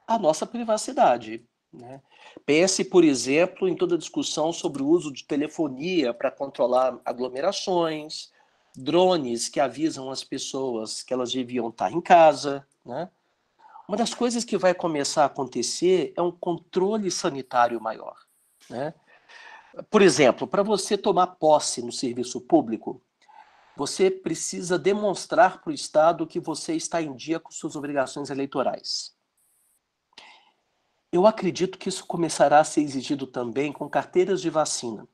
B: a nossa privacidade, né? Pense, por exemplo, em toda a discussão sobre o uso de telefonia para controlar aglomerações, drones que avisam as pessoas que elas deviam estar em casa, né? Uma das coisas que vai começar a acontecer é um controle sanitário maior, né? Por exemplo, para você tomar posse no serviço público, você precisa demonstrar para o Estado que você está em dia com suas obrigações eleitorais. Eu acredito que isso começará a ser exigido também com carteiras de vacina.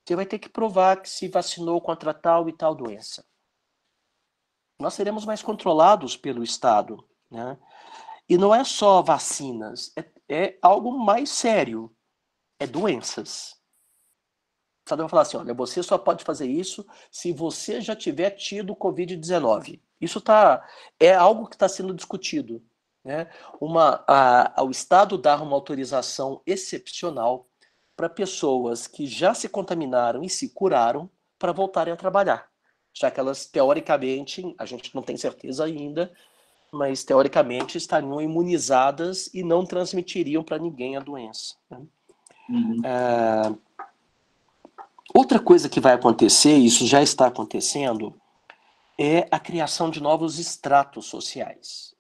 B: Você vai ter que provar que se vacinou contra tal e tal doença. Nós seremos mais controlados pelo Estado, né? E não é só vacinas, é algo mais sério, é doenças. O Estado vai falar assim, olha, você só pode fazer isso se você já tiver tido Covid-19. Isso é algo que está sendo discutido, né? O Estado dar uma autorização excepcional para pessoas que já se contaminaram e se curaram para voltarem a trabalhar, já que elas, teoricamente, a gente não tem certeza ainda, mas teoricamente estariam imunizadas e não transmitiriam para ninguém a doença, né? Outra coisa que vai acontecer, isso já está acontecendo, é a criação de novos estratos sociais,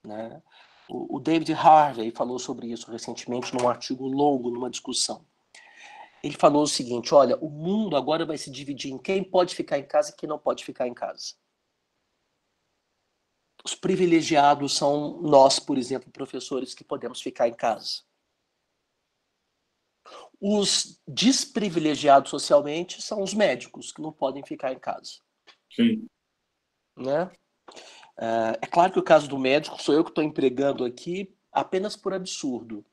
B: né? O David Harvey falou sobre isso recentemente num artigo longo, numa discussão. Ele falou o seguinte, olha, o mundo agora vai se dividir em quem pode ficar em casa e quem não pode ficar em casa. Os privilegiados são nós, por exemplo, professores que podemos ficar em casa. Os desprivilegiados socialmente são os médicos que não podem ficar em casa.
C: Sim.
B: Né? É claro que o caso do médico sou eu que estou empregando aqui apenas por absurdo.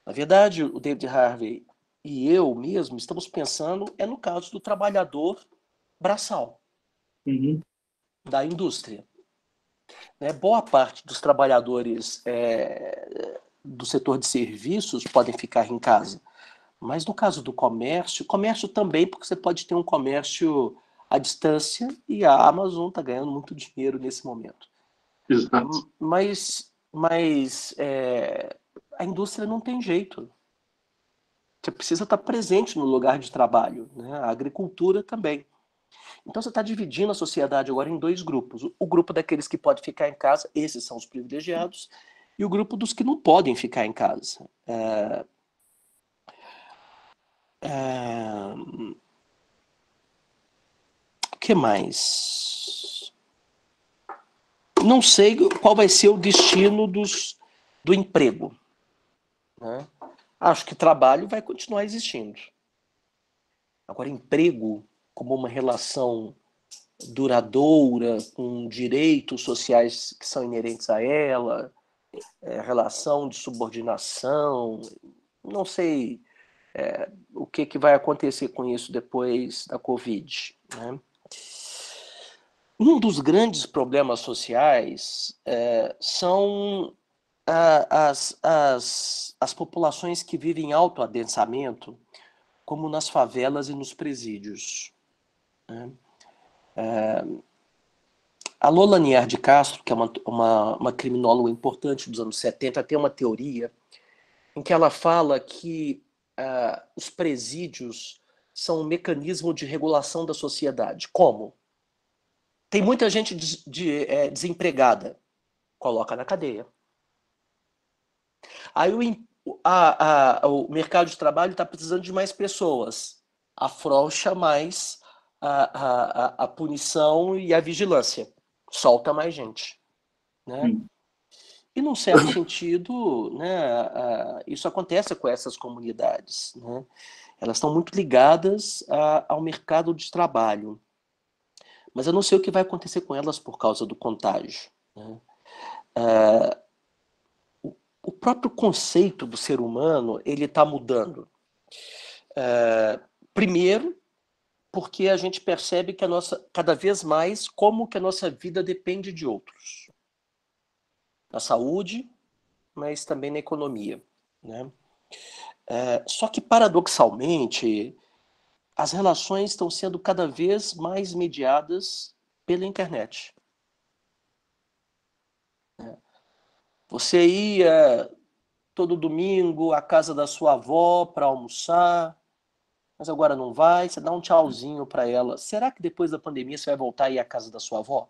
B: Na verdade, o David Harvey e eu mesmo estamos pensando no caso do trabalhador braçal, da indústria. Né? Boa parte dos trabalhadores do setor de serviços podem ficar em casa. Mas no caso do comércio também, porque você pode ter um comércio à distância e a Amazon está ganhando muito dinheiro nesse momento.
C: Exato.
B: Mas a indústria não tem jeito. Você precisa estar presente no lugar de trabalho, né? A agricultura também. Então você está dividindo a sociedade agora em dois grupos. O grupo daqueles que podem ficar em casa, esses são os privilegiados, e o grupo dos que não podem ficar em casa. O que mais? Não sei qual vai ser o destino do emprego, né? Acho que trabalho vai continuar existindo. Agora, emprego como uma relação duradoura, com direitos sociais que são inerentes a ela, relação de subordinação, não sei o que vai acontecer com isso depois da Covid, né? Um dos grandes problemas sociais são as populações que vivem em alto adensamento, como nas favelas e nos presídios, né? A Lola Nier de Castro, que é uma criminóloga importante dos anos 70, tem uma teoria em que ela fala que os presídios são um mecanismo de regulação da sociedade. Como? Tem muita gente desempregada, coloca na cadeia. Aí o mercado de trabalho está precisando de mais pessoas, afrouxa mais a punição e a vigilância, solta mais gente, né? E num certo sentido, né, isso acontece com essas comunidades, né? Elas estão muito ligadas ao mercado de trabalho, mas eu não sei o que vai acontecer com elas por causa do contágio, né? O próprio conceito do ser humano ele está mudando. Primeiro, porque a gente percebe que cada vez mais como que a nossa vida depende de outros. Na saúde, mas também na economia, né? Só que, paradoxalmente, as relações estão sendo cada vez mais mediadas pela internet. Você ia todo domingo à casa da sua avó para almoçar, mas agora não vai, você dá um tchauzinho para ela. Será que depois da pandemia você vai voltar a ir à casa da sua avó?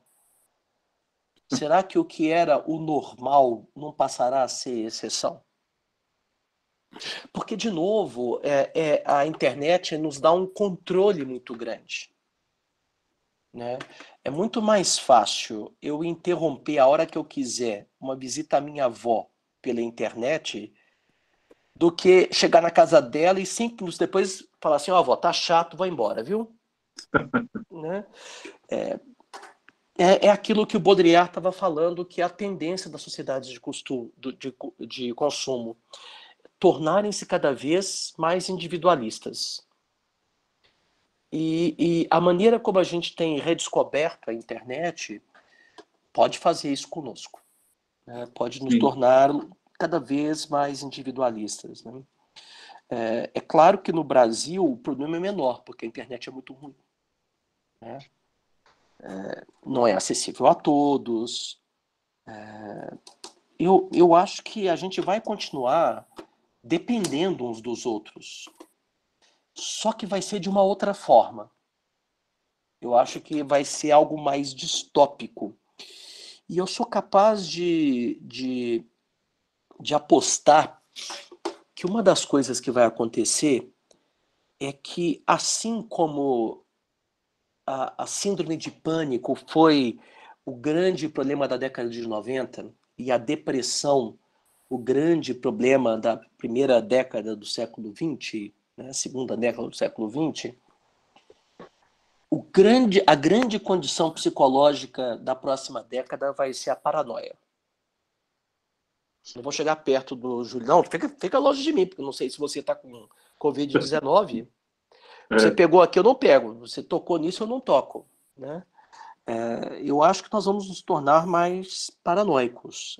B: Será que o que era o normal não passará a ser exceção? Porque, de novo, a internet nos dá um controle muito grande. Né? É muito mais fácil eu interromper a hora que eu quiser uma visita à minha avó pela internet do que chegar na casa dela e 5 minutos depois falar assim, ó, avó, tá chato, vou embora, viu? Né? É aquilo que o Baudrillard estava falando, que é a tendência das sociedades de consumo tornarem-se cada vez mais individualistas. E a maneira como a gente tem redescoberto a internet pode fazer isso conosco. Né? Pode nos tornar cada vez mais individualistas. Né? É claro que no Brasil o problema é menor, porque a internet é muito ruim. Né? Não é acessível a todos. Eu acho que a gente vai continuar dependendo uns dos outros. Só que vai ser de uma outra forma. Eu acho que vai ser algo mais distópico. E eu sou capaz de apostar que uma das coisas que vai acontecer é que, assim como a síndrome de pânico foi o grande problema da década de 90 e a depressão o grande problema da primeira década do século XX, né, segunda década do século XX, a grande condição psicológica da próxima década vai ser a paranoia. Não vou chegar perto do Júlio. Não, fica longe de mim, porque eu não sei se você está com Covid-19. Você pegou aqui, eu não pego. Você tocou nisso, eu não toco. Né? Eu acho que nós vamos nos tornar mais paranoicos.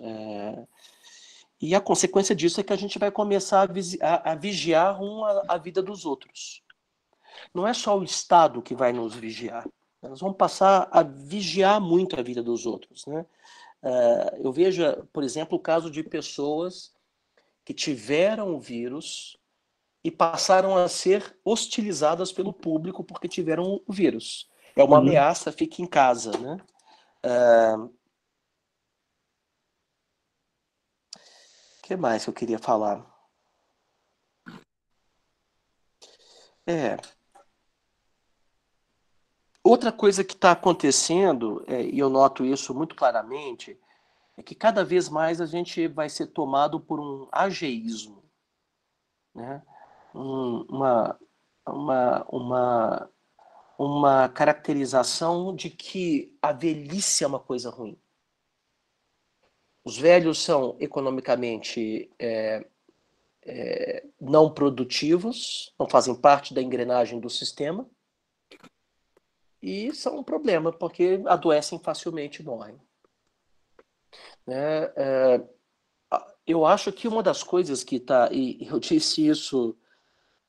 B: E a consequência disso é que a gente vai começar a vigiar a vida dos outros. Não é só o Estado que vai nos vigiar. Nós vamos passar a vigiar muito a vida dos outros. Né? Eu vejo, por exemplo, o caso de pessoas que tiveram o vírus e passaram a ser hostilizadas pelo público porque tiveram o vírus. É uma ameaça, fique em casa. Né? O que mais que eu queria falar? Outra coisa que está acontecendo, e eu noto isso muito claramente, é que cada vez mais a gente vai ser tomado por um ageísmo. Né? Uma caracterização de que a velhice é uma coisa ruim. Os velhos são economicamente não produtivos, não fazem parte da engrenagem do sistema e são um problema, porque adoecem facilmente e morrem. Eu acho que uma das coisas que está, e eu disse isso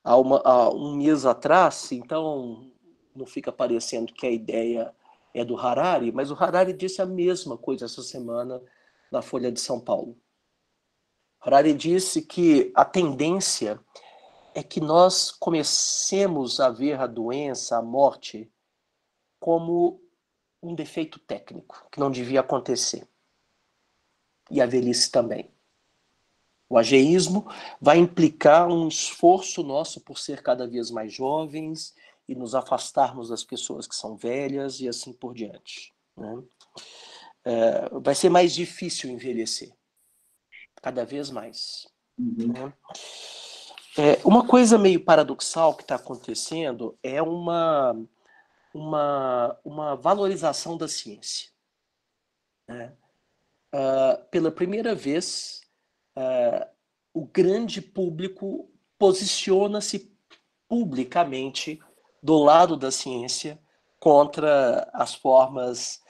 B: há um mês atrás, então não fica parecendo que a ideia é do Harari, mas o Harari disse a mesma coisa essa semana na Folha de São Paulo. Harari disse que a tendência é que nós comecemos a ver a doença, a morte, como um defeito técnico, que não devia acontecer. E a velhice também. O ageísmo vai implicar um esforço nosso por ser cada vez mais jovens e nos afastarmos das pessoas que são velhas e assim por diante. Né? Vai ser mais difícil envelhecer, cada vez mais. Né? Uma coisa meio paradoxal que está acontecendo é uma valorização da ciência. Né? Pela primeira vez, o grande público posiciona-se publicamente do lado da ciência contra as formas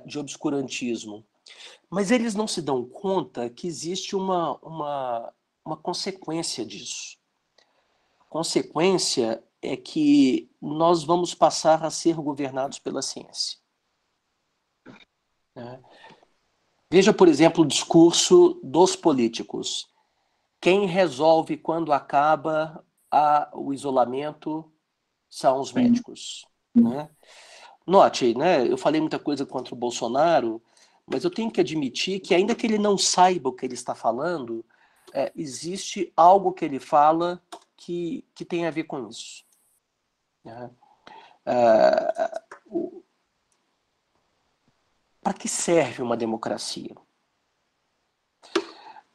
B: de obscurantismo. Mas eles não se dão conta que existe uma consequência disso. A consequência é que nós vamos passar a ser governados pela ciência. Né? Veja, por exemplo, o discurso dos políticos. Quem resolve quando acaba o isolamento são os médicos, né? Note, né, eu falei muita coisa contra o Bolsonaro, mas eu tenho que admitir que, ainda que ele não saiba o que ele está falando, existe algo que ele fala que tem a ver com isso. Né? Para que serve uma democracia?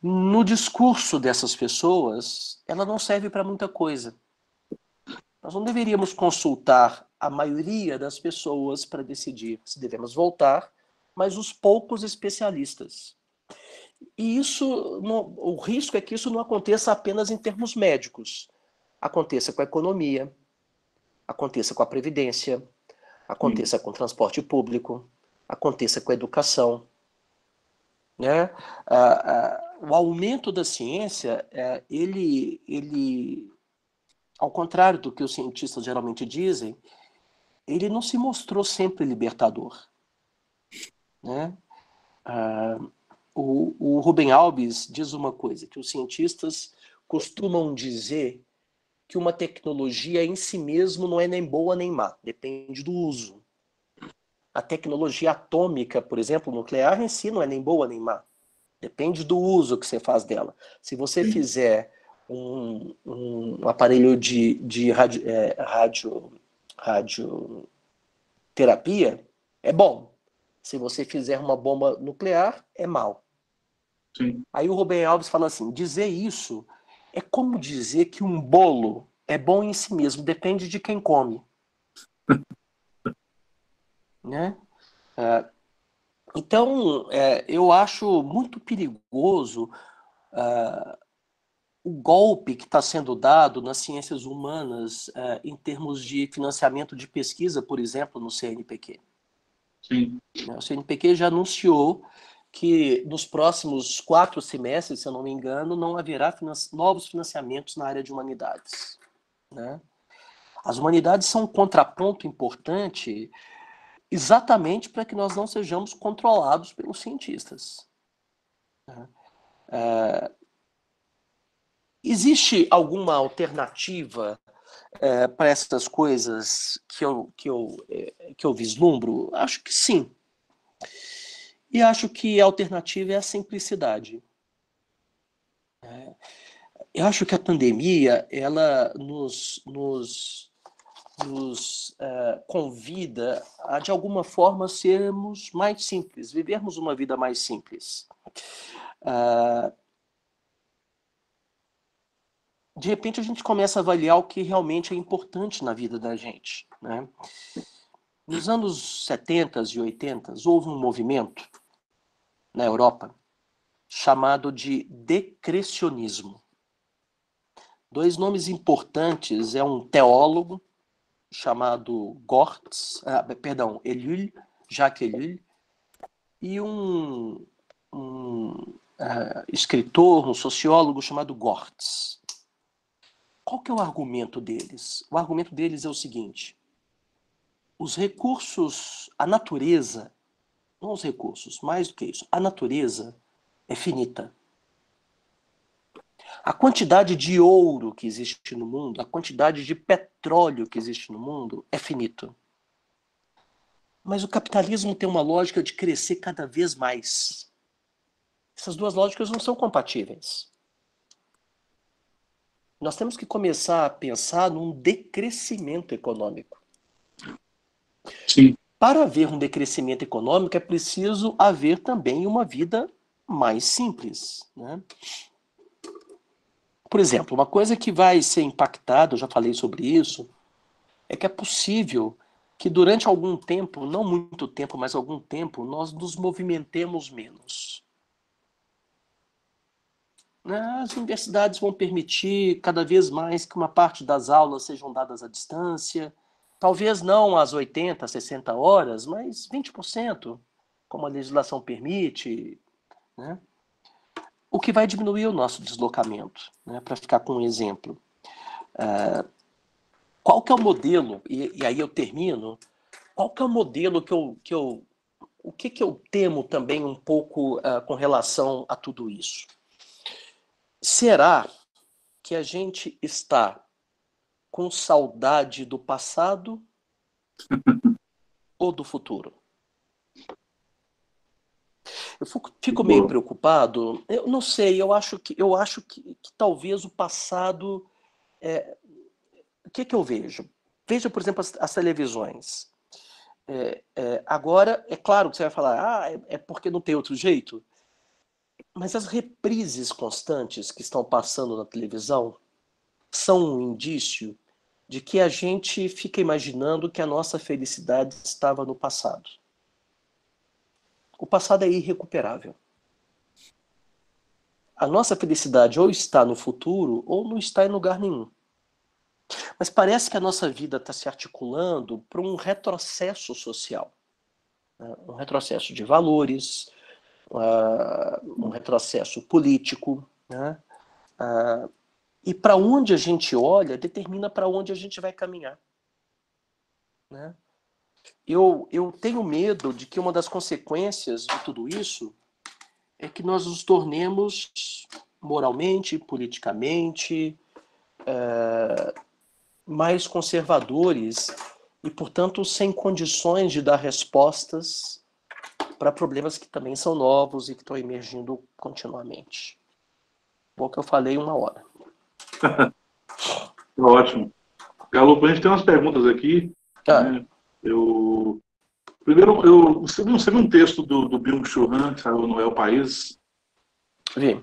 B: No discurso dessas pessoas, ela não serve para muita coisa. Nós não deveríamos consultar a maioria das pessoas para decidir se devemos voltar, mas os poucos especialistas. E o risco é que isso não aconteça apenas em termos médicos. Aconteça com a economia, aconteça com a previdência, aconteça com o transporte público, aconteça com a educação. Né? O aumento da ciência, ele, ao contrário do que os cientistas geralmente dizem, ele não se mostrou sempre libertador. Né? O Rubem Alves diz uma coisa, que os cientistas costumam dizer que uma tecnologia em si mesmo não é nem boa nem má, depende do uso. A tecnologia atômica, por exemplo, nuclear em si não é nem boa nem má, depende do uso que você faz dela. Se você fizer um aparelho de radioterapia, é bom. Se você fizer uma bomba nuclear, é mal.
C: Sim.
B: Aí o Rubem Alves fala assim, dizer isso é como dizer que um bolo é bom em si mesmo, depende de quem come. Né? Então, eu acho muito perigoso o golpe que está sendo dado nas ciências humanas em termos de financiamento de pesquisa, por exemplo, no CNPq.
C: Sim.
B: O CNPq já anunciou que nos próximos 4 semestres, se eu não me engano, não haverá novos financiamentos na área de humanidades. Né? As humanidades são um contraponto importante exatamente para que nós não sejamos controlados pelos cientistas. Existe alguma alternativa para essas coisas que eu vislumbro? Acho que sim. E acho que a alternativa é a simplicidade. Eu acho que a pandemia ela nos convida a, de alguma forma, sermos mais simples, vivermos uma vida mais simples. De repente, a gente começa a avaliar o que realmente é importante na vida da gente. Né? Nos anos 70 e 80, houve um movimento na Europa chamado de decrecionismo. 2 nomes importantes, é um teólogo chamado Jacques Ellul, e um escritor, um sociólogo chamado Gortz. Qual que é o argumento deles? O argumento deles é o seguinte: os recursos, a natureza, não os recursos, mais do que isso, a natureza é finita. A quantidade de ouro que existe no mundo, a quantidade de petróleo que existe no mundo é finito. Mas o capitalismo tem uma lógica de crescer cada vez mais. Essas 2 lógicas não são compatíveis. Nós temos que começar a pensar num decrescimento econômico.
C: Sim.
B: Para haver um decrescimento econômico, é preciso haver também uma vida mais simples. Né? Por exemplo, uma coisa que vai ser impactada, eu já falei sobre isso, é que é possível que durante algum tempo, não muito tempo, mas algum tempo, nós nos movimentemos menos. As universidades vão permitir cada vez mais que uma parte das aulas sejam dadas à distância, talvez não às 80, 60 horas, mas 20%, como a legislação permite, né? O que vai diminuir o nosso deslocamento, né? Para ficar com um exemplo. Qual que é o modelo, e aí eu termino, qual que é o modelo que eu o que eu temo também um pouco com relação a tudo isso? Será que a gente está com saudade do passado ou do futuro? Eu fico meio preocupado. Eu não sei, eu acho que talvez o passado... o que eu vejo? Veja, por exemplo, as televisões. Agora, é claro que você vai falar, é porque não tem outro jeito. Mas as reprises constantes que estão passando na televisão são um indício de que a gente fica imaginando que a nossa felicidade estava no passado. O passado é irrecuperável. A nossa felicidade ou está no futuro ou não está em lugar nenhum. Mas parece que a nossa vida está se articulando para um retrocesso social. Um retrocesso de valores, um retrocesso político. Né? E para onde a gente olha determina para onde a gente vai caminhar. Né? Eu tenho medo de que uma das consequências de tudo isso é que nós nos tornemos moralmente, politicamente, mais conservadores e, portanto, sem condições de dar respostas para problemas que também são novos e que estão emergindo continuamente. Bom, que eu falei 1 hora.
C: Ótimo. Galo, a gente tem umas perguntas aqui. Né? Primeiro, você viu um texto do Byung-Chul Han, que saiu no El País?
B: Vi.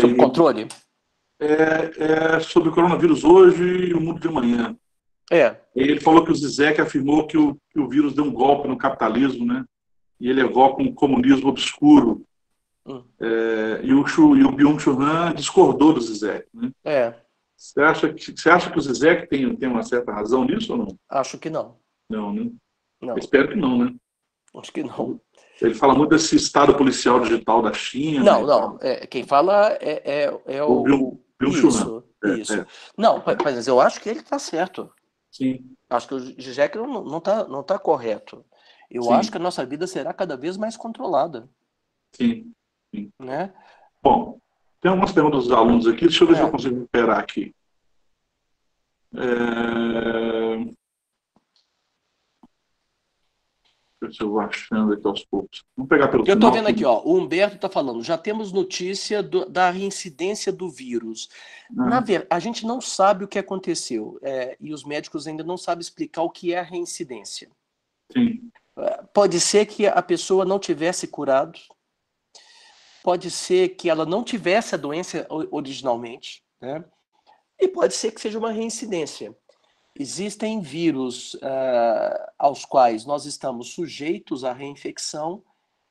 B: Sob controle?
C: Sobre o coronavírus hoje e o mundo de amanhã. Ele falou que o Zizek afirmou que o vírus deu um golpe no capitalismo, né? E ele evoca um comunismo obscuro. E o Byung-Chul Han discordou do Zizek. Né? Você acha que o Zizek tem uma certa razão nisso ou não?
B: Acho que não.
C: Não, né?
B: Não.
C: Espero que não, né?
B: Acho que não.
C: Ele fala muito desse estado policial digital da China.
B: Não. Quem fala é o
C: Byung-Chul Han.
B: Isso. Não, mas eu acho que ele está certo.
C: Sim.
B: Acho que o Zizek não tá correto. Eu acho que a nossa vida será cada vez mais controlada.
C: Sim.
B: Né?
C: Bom, tem algumas perguntas dos alunos aqui. Deixa eu ver se eu consigo recuperar aqui. Deixa eu vou achando aqui aos poucos. Vamos pegar pelo final.
B: Eu estou vendo aqui, ó, o Humberto está falando, já temos notícia da reincidência do vírus. Na verdade, a gente não sabe o que aconteceu, e os médicos ainda não sabem explicar o que é a reincidência.
C: Sim.
B: Pode ser que a pessoa não tivesse curado, pode ser que ela não tivesse a doença originalmente, né? E pode ser que seja uma reincidência. Existem vírus aos quais nós estamos sujeitos à reinfecção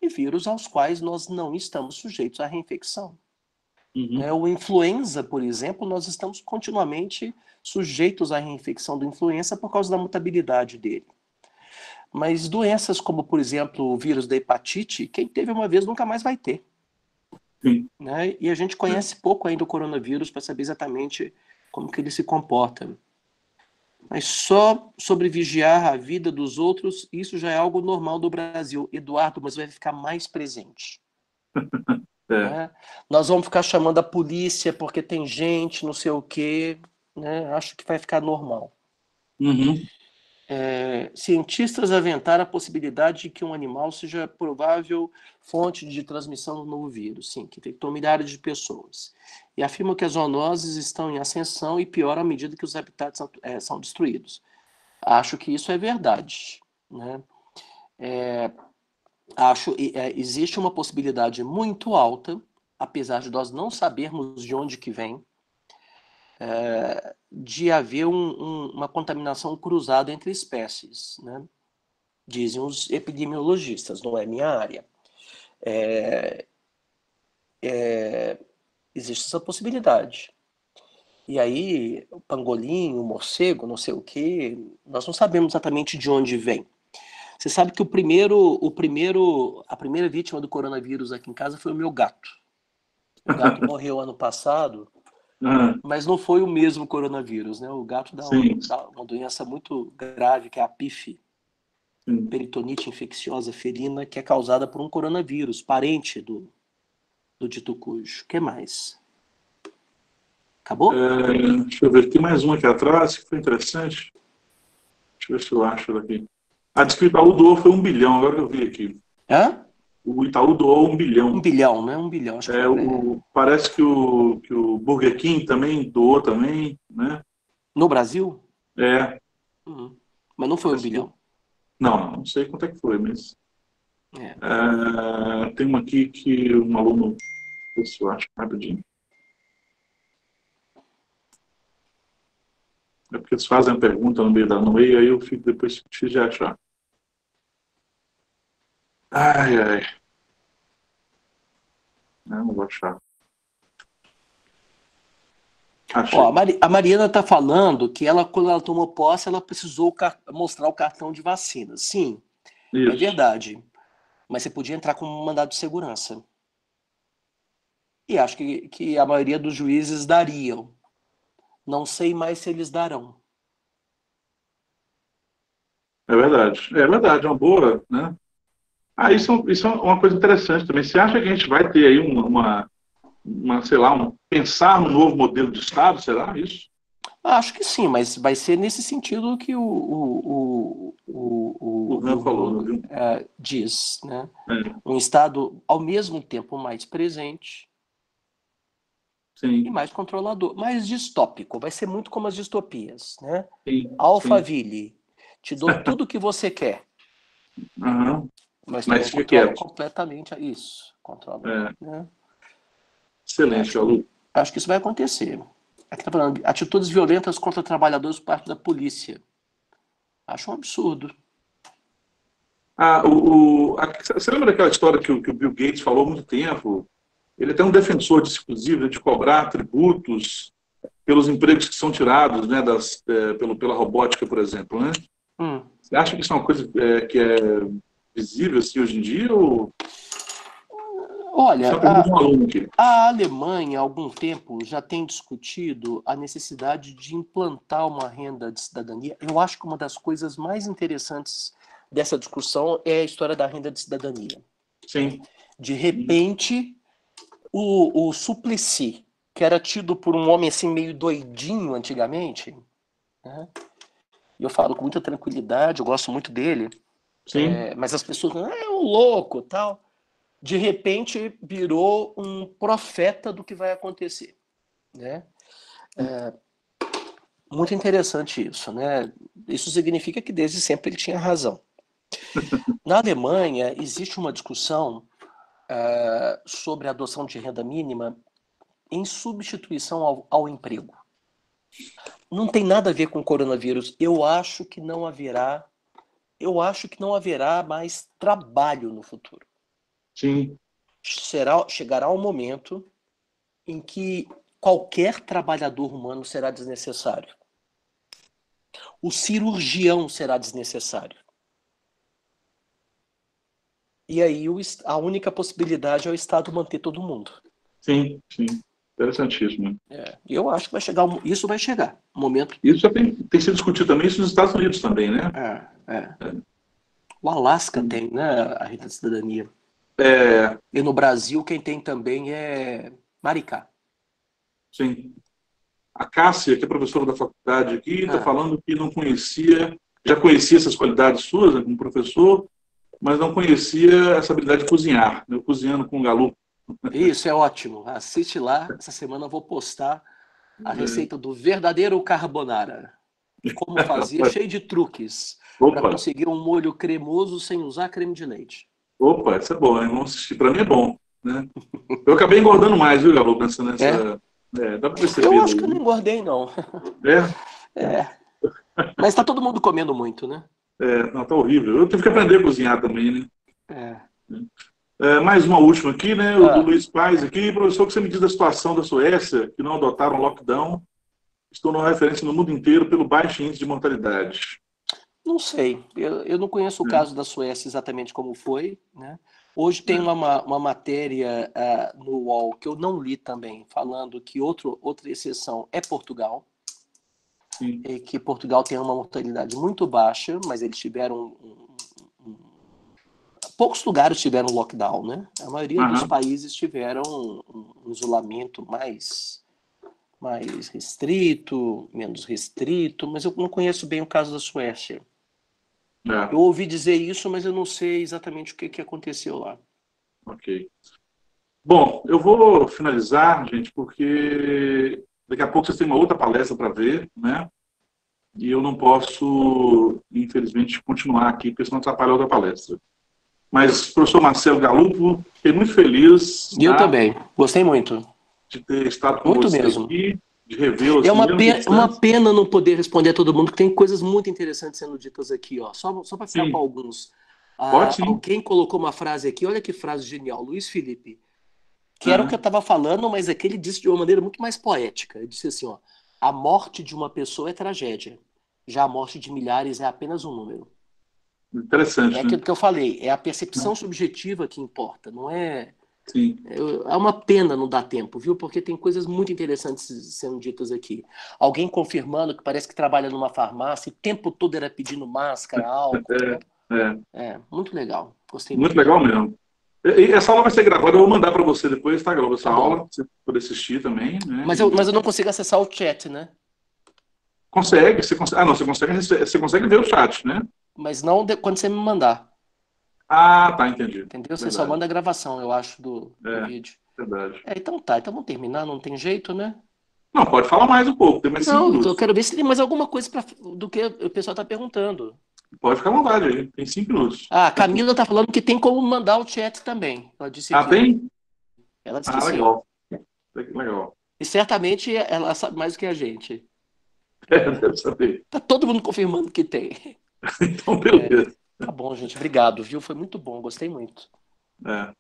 B: e vírus aos quais nós não estamos sujeitos à reinfecção. O influenza, por exemplo, nós estamos continuamente sujeitos à reinfecção do influenza por causa da mutabilidade dele. Mas doenças como, por exemplo, o vírus da hepatite, quem teve uma vez nunca mais vai ter. Né? E a gente conhece pouco ainda o coronavírus para saber exatamente como que ele se comporta. Mas só sobre vigiar a vida dos outros, isso já é algo normal do Brasil. Eduardo, mas vai ficar mais presente. Né? Nós vamos ficar chamando a polícia porque tem gente, não sei o quê. Né? Acho que vai ficar normal. Cientistas aventaram a possibilidade de que um animal seja provável fonte de transmissão do novo vírus, sim, que infectou milhares de pessoas. E afirmam que as zoonoses estão em ascensão e pioram à medida que os habitats são destruídos. Acho que isso é verdade. Né? Existe uma possibilidade muito alta, apesar de nós não sabermos de onde que vem, de haver uma contaminação cruzada entre espécies, né? Dizem os epidemiologistas, não é minha área. Existe essa possibilidade. E aí, o pangolim, o morcego, não sei o quê, nós não sabemos exatamente de onde vem. Você sabe que a primeira vítima do coronavírus aqui em casa foi o meu gato. O gato morreu ano passado, mas não foi o mesmo coronavírus, né? O gato dá uma doença muito grave, que é a PIF. peritonite infecciosa felina, que é causada por um coronavírus, parente do dito cujo. O que mais? Acabou?
C: Deixa eu ver, tem mais um aqui atrás que foi interessante. Deixa eu ver se eu acho daqui. Diz que o Itaú doou foi 1 bilhão, agora que eu vi aqui.
B: Hã?
C: O Itaú doou 1 bilhão.
B: 1 bilhão, né? 1 bilhão, acho que foi,
C: parece que o Burger King também doou também, né?
B: No Brasil?
C: É.
B: Mas não foi 1 bilhão.
C: Não sei quanto é que foi, mas...
B: É.
C: Tem uma aqui que um aluno... Deixa eu ver se eu acho rapidinho. É porque eles fazem a pergunta no meio, aí eu fico depois difícil de achar. Ai. Não vou achar. Achei.
B: Ó, a Mariana está falando que quando ela tomou posse, ela precisou mostrar o cartão de vacina. Sim,
C: Isso.
B: é verdade. Mas você podia entrar com um mandado de segurança. E acho que a maioria dos juízes dariam. Não sei mais se eles darão.
C: É verdade, é uma boa, né? Isso é uma coisa interessante também. Você acha que a gente vai ter aí sei lá, pensar num novo modelo de Estado, será isso?
B: Acho que sim, mas vai ser nesse sentido que o
C: Renan falou, viu?
B: diz, né? Um Estado, ao mesmo tempo, mais presente,
C: sim,
B: e mais controlador, mais distópico. Vai ser muito como as distopias, né?
C: sim,
B: Alphaville, te dou tudo o que você quer. Mas
C: fica
B: controla
C: quieto.
B: completamente isso. Controla, né?
C: Excelente, Galu.
B: Acho que isso vai acontecer. Aqui está falando, atitudes violentas contra trabalhadores por parte da polícia. Acho um absurdo.
C: Você lembra daquela história que o Bill Gates falou há muito tempo? Ele é até um defensor disso, inclusive, de cobrar tributos pelos empregos que são tirados, né, pela robótica, por exemplo, né? Você acha que isso é uma coisa que é visível assim, hoje em dia? Ou...
B: Olha,
C: aqui.
B: A Alemanha, há algum tempo, já tem discutido a necessidade de implantar uma renda de cidadania. Eu acho que uma das coisas mais interessantes dessa discussão é a história da renda de cidadania.
C: Sim.
B: De repente, o Suplicy, que era tido por um homem assim meio doidinho antigamente, né? E eu falo com muita tranquilidade, eu gosto muito dele.
C: Sim.
B: Mas as pessoas falam, é um louco, tal. De repente virou um profeta do que vai acontecer, né? Muito interessante isso, né? Isso significa que desde sempre ele tinha razão. Na Alemanha existe uma discussão sobre a adoção de renda mínima em substituição ao emprego. Não tem nada a ver com o coronavírus. Eu acho que não haverá mais trabalho no futuro.
C: Sim.
B: Chegará um momento em que qualquer trabalhador humano será desnecessário. O cirurgião será desnecessário. E aí a única possibilidade é o Estado manter todo mundo.
C: Sim. Interessantíssimo.
B: E eu acho que isso vai chegar. Um momento.
C: Isso já tem sido discutido também isso nos Estados Unidos também, né?
B: O Alasca tem, né, a renda de cidadania. E no Brasil quem tem também é Maricá.
C: Sim. A Cássia, que é professora da faculdade aqui, está falando que não conhecia, já conhecia essas qualidades suas, né, como professor, mas não conhecia essa habilidade de cozinhar, né, cozinhando com o Galu.
B: Isso é ótimo. Assiste lá. Essa semana eu vou postar a receita do verdadeiro carbonara. Como fazer, cheio de truques. Para conseguir um molho cremoso sem usar creme de leite.
C: Opa, isso é bom, hein? Vamos assistir. Para mim é bom, né? Eu acabei engordando mais, viu, Galu, pensando nessa... dá para perceber.
B: Eu acho que eu não engordei, não. Mas tá todo mundo comendo muito, né?
C: Não, tá horrível. Eu tive que aprender a cozinhar também, né? Mais uma última aqui, né? O do Luiz Paz aqui. Professor, o que você me diz da situação da Suécia, que não adotaram lockdown, estão numa referência no mundo inteiro pelo baixo índice de mortalidade?
B: Não sei. Eu não conheço o caso da Suécia exatamente como foi, né? Hoje tem uma matéria no UOL que eu não li também, falando que outra exceção é Portugal. Sim. E que Portugal tem uma mortalidade muito baixa, mas eles tiveram poucos lugares tiveram lockdown, né? A maioria dos
C: Aham.
B: países tiveram um isolamento mais restrito, menos restrito, mas eu não conheço bem o caso da Suécia.
C: É,
B: Eu ouvi dizer isso, mas eu não sei exatamente o que aconteceu lá.
C: ok. Bom, eu vou finalizar, gente, porque daqui a pouco vocês têm uma outra palestra para ver, né? E eu não posso, infelizmente, continuar aqui, porque senão atrapalha a outra palestra. Mas, professor Marcelo Galupo, fiquei muito feliz,
B: E eu
C: tá,
B: também, gostei muito.
C: de ter estado com
B: Muito
C: você
B: mesmo.
C: aqui, de revê-lo
B: É
C: assim, mesmo de
B: uma
C: distância.
B: pena não poder responder a todo mundo, porque tem coisas muito interessantes sendo ditas aqui, ó. Só para ficar com
C: Sim,
B: alguns.
C: pode sim.
B: Alguém colocou uma frase aqui, olha que frase genial, Luiz Felipe, que era o que eu
C: Aham.
B: estava falando, mas aqui ele disse de uma maneira muito mais poética. Ele disse assim, ó, a morte de uma pessoa é tragédia, já a morte de milhares é apenas um número. É
C: Interessante, né?
B: aquilo que eu falei, é a percepção subjetiva que importa, não é.
C: Sim.
B: É uma pena não dar tempo, viu? Porque tem coisas muito interessantes sendo ditas aqui. Alguém confirmando que parece que trabalha numa farmácia e o tempo todo era pedindo máscara, álcool.
C: É,
B: Muito legal. Gostei
C: muito
B: muito.
C: legal mesmo. E essa aula vai ser gravada, eu vou mandar para você depois, tá, Galupo? Essa
B: Tá bom.
C: aula, pra você poder assistir também, né?
B: Mas eu não consigo acessar o chat, né?
C: Consegue, você consegue. Ah, não, você consegue ver o chat, né?
B: Mas não quando você me mandar.
C: Ah, tá, entendi.
B: Entendeu? Você só
C: Verdade.
B: manda a gravação, eu acho, do
C: É,
B: vídeo.
C: verdade.
B: Então tá. Então vamos terminar, não tem jeito, né?
C: Não, pode falar mais um pouco, tem mais 5
B: Não, eu
C: minutos.
B: quero ver se tem mais alguma coisa do que o pessoal tá perguntando.
C: Pode ficar à vontade aí, tem 5 minutos.
B: Ah, a Camila tá falando que tem como mandar o chat também. Ela disse
C: Ah,
B: aqui.
C: tem?
B: Ela disse que
C: Ah,
B: sim.
C: legal. Legal.
B: E certamente ela sabe mais do que a gente.
C: Deve saber.
B: Tá todo mundo confirmando que tem.
C: Então, beleza.
B: Tá bom, gente. Obrigado, viu? Foi muito bom. Gostei muito.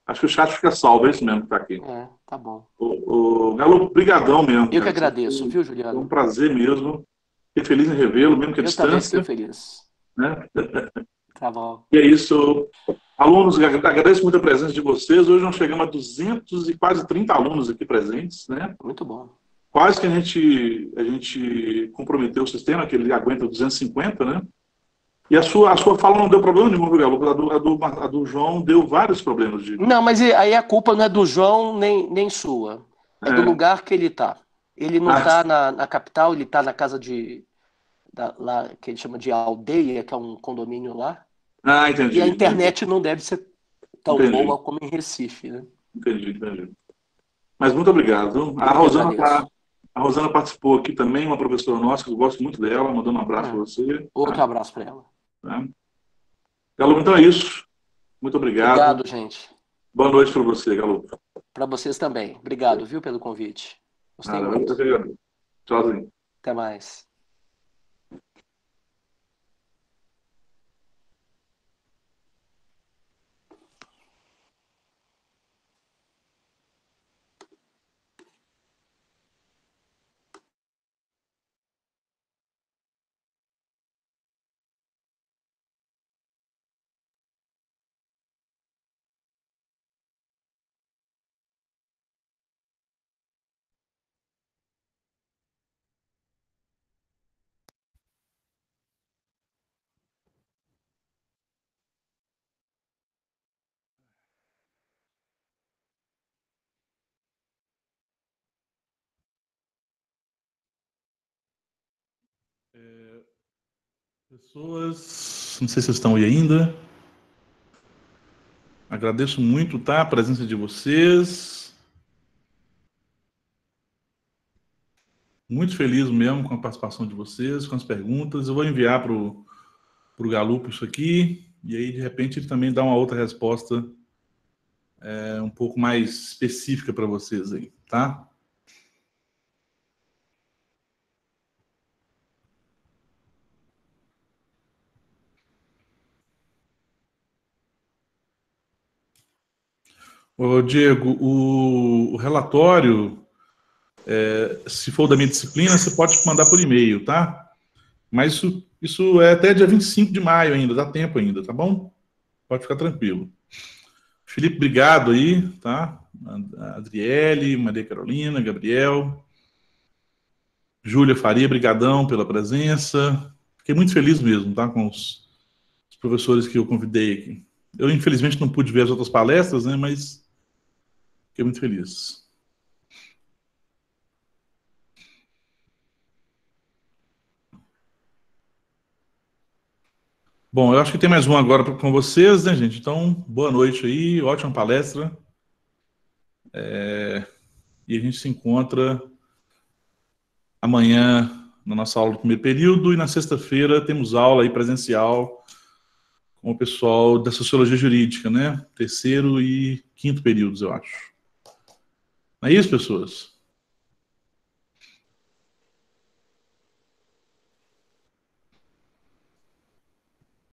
C: Acho que o chat fica salvo, é isso mesmo que tá aqui.
B: Tá bom.
C: O Galo, brigadão mesmo,
B: Eu que
C: cara.
B: agradeço, viu,
C: Foi um
B: Juliano?
C: prazer mesmo. Fiquei feliz em revê-lo, mesmo que a
B: Eu também fiquei
C: distância,
B: feliz.
C: né?
B: Tá bom.
C: E é isso. Alunos, agradeço muito a presença de vocês. Hoje nós chegamos a 200 e quase 30 alunos aqui presentes, né?
B: Muito bom.
C: Quase que a gente comprometeu o sistema, que ele aguenta 250, né? E a sua fala não deu problema nenhum, viu, Galo? A do João deu vários problemas.
B: Não, mas aí a culpa não é do João nem sua. É do
C: É.
B: lugar que ele tá. Ele não tá na capital, ele tá na casa lá, que ele chama de aldeia, que é um condomínio lá.
C: Entendi.
B: E a internet não deve ser tão
C: Entendi.
B: boa como em Recife, né?
C: Entendi. Mas muito obrigado.
B: Eu que agradeço.
C: A Rosana participou aqui também, uma professora nossa, que eu gosto muito dela, mandando um abraço para você.
B: Outro abraço para ela.
C: Tá? Galo, então é isso. Muito obrigado.
B: Obrigado, gente.
C: Boa noite para você, Galo.
B: Para vocês também. Obrigado, viu, pelo convite. Gostei muito.
C: Tchauzinho.
B: Até mais.
C: Pessoas, não sei se vocês estão aí ainda. Agradeço muito, tá, a presença de vocês. Muito feliz mesmo com a participação de vocês, com as perguntas. Eu vou enviar para o Galupo isso aqui, e aí, de repente, ele também dá uma outra resposta um pouco mais específica para vocês aí, tá? Ô, Diego, o relatório, se for da minha disciplina, você pode mandar por e-mail, tá? Mas isso é até dia 25 de maio ainda, dá tempo ainda, tá bom? Pode ficar tranquilo. Felipe, obrigado aí, tá? Adriele, Maria Carolina, Gabriel, Júlia Faria, brigadão pela presença. Fiquei muito feliz mesmo, tá? Com os professores que eu convidei aqui.
E: Eu, infelizmente, não pude ver as outras palestras, né, mas fiquei muito feliz. Bom, eu acho que tem mais um agora com vocês, né, gente? Então, boa noite aí, ótima palestra. E a gente se encontra amanhã na nossa aula do primeiro período e na sexta-feira temos aula aí presencial com o pessoal da Sociologia Jurídica, né? Terceiro e quinto períodos, eu acho. Não é isso, pessoas?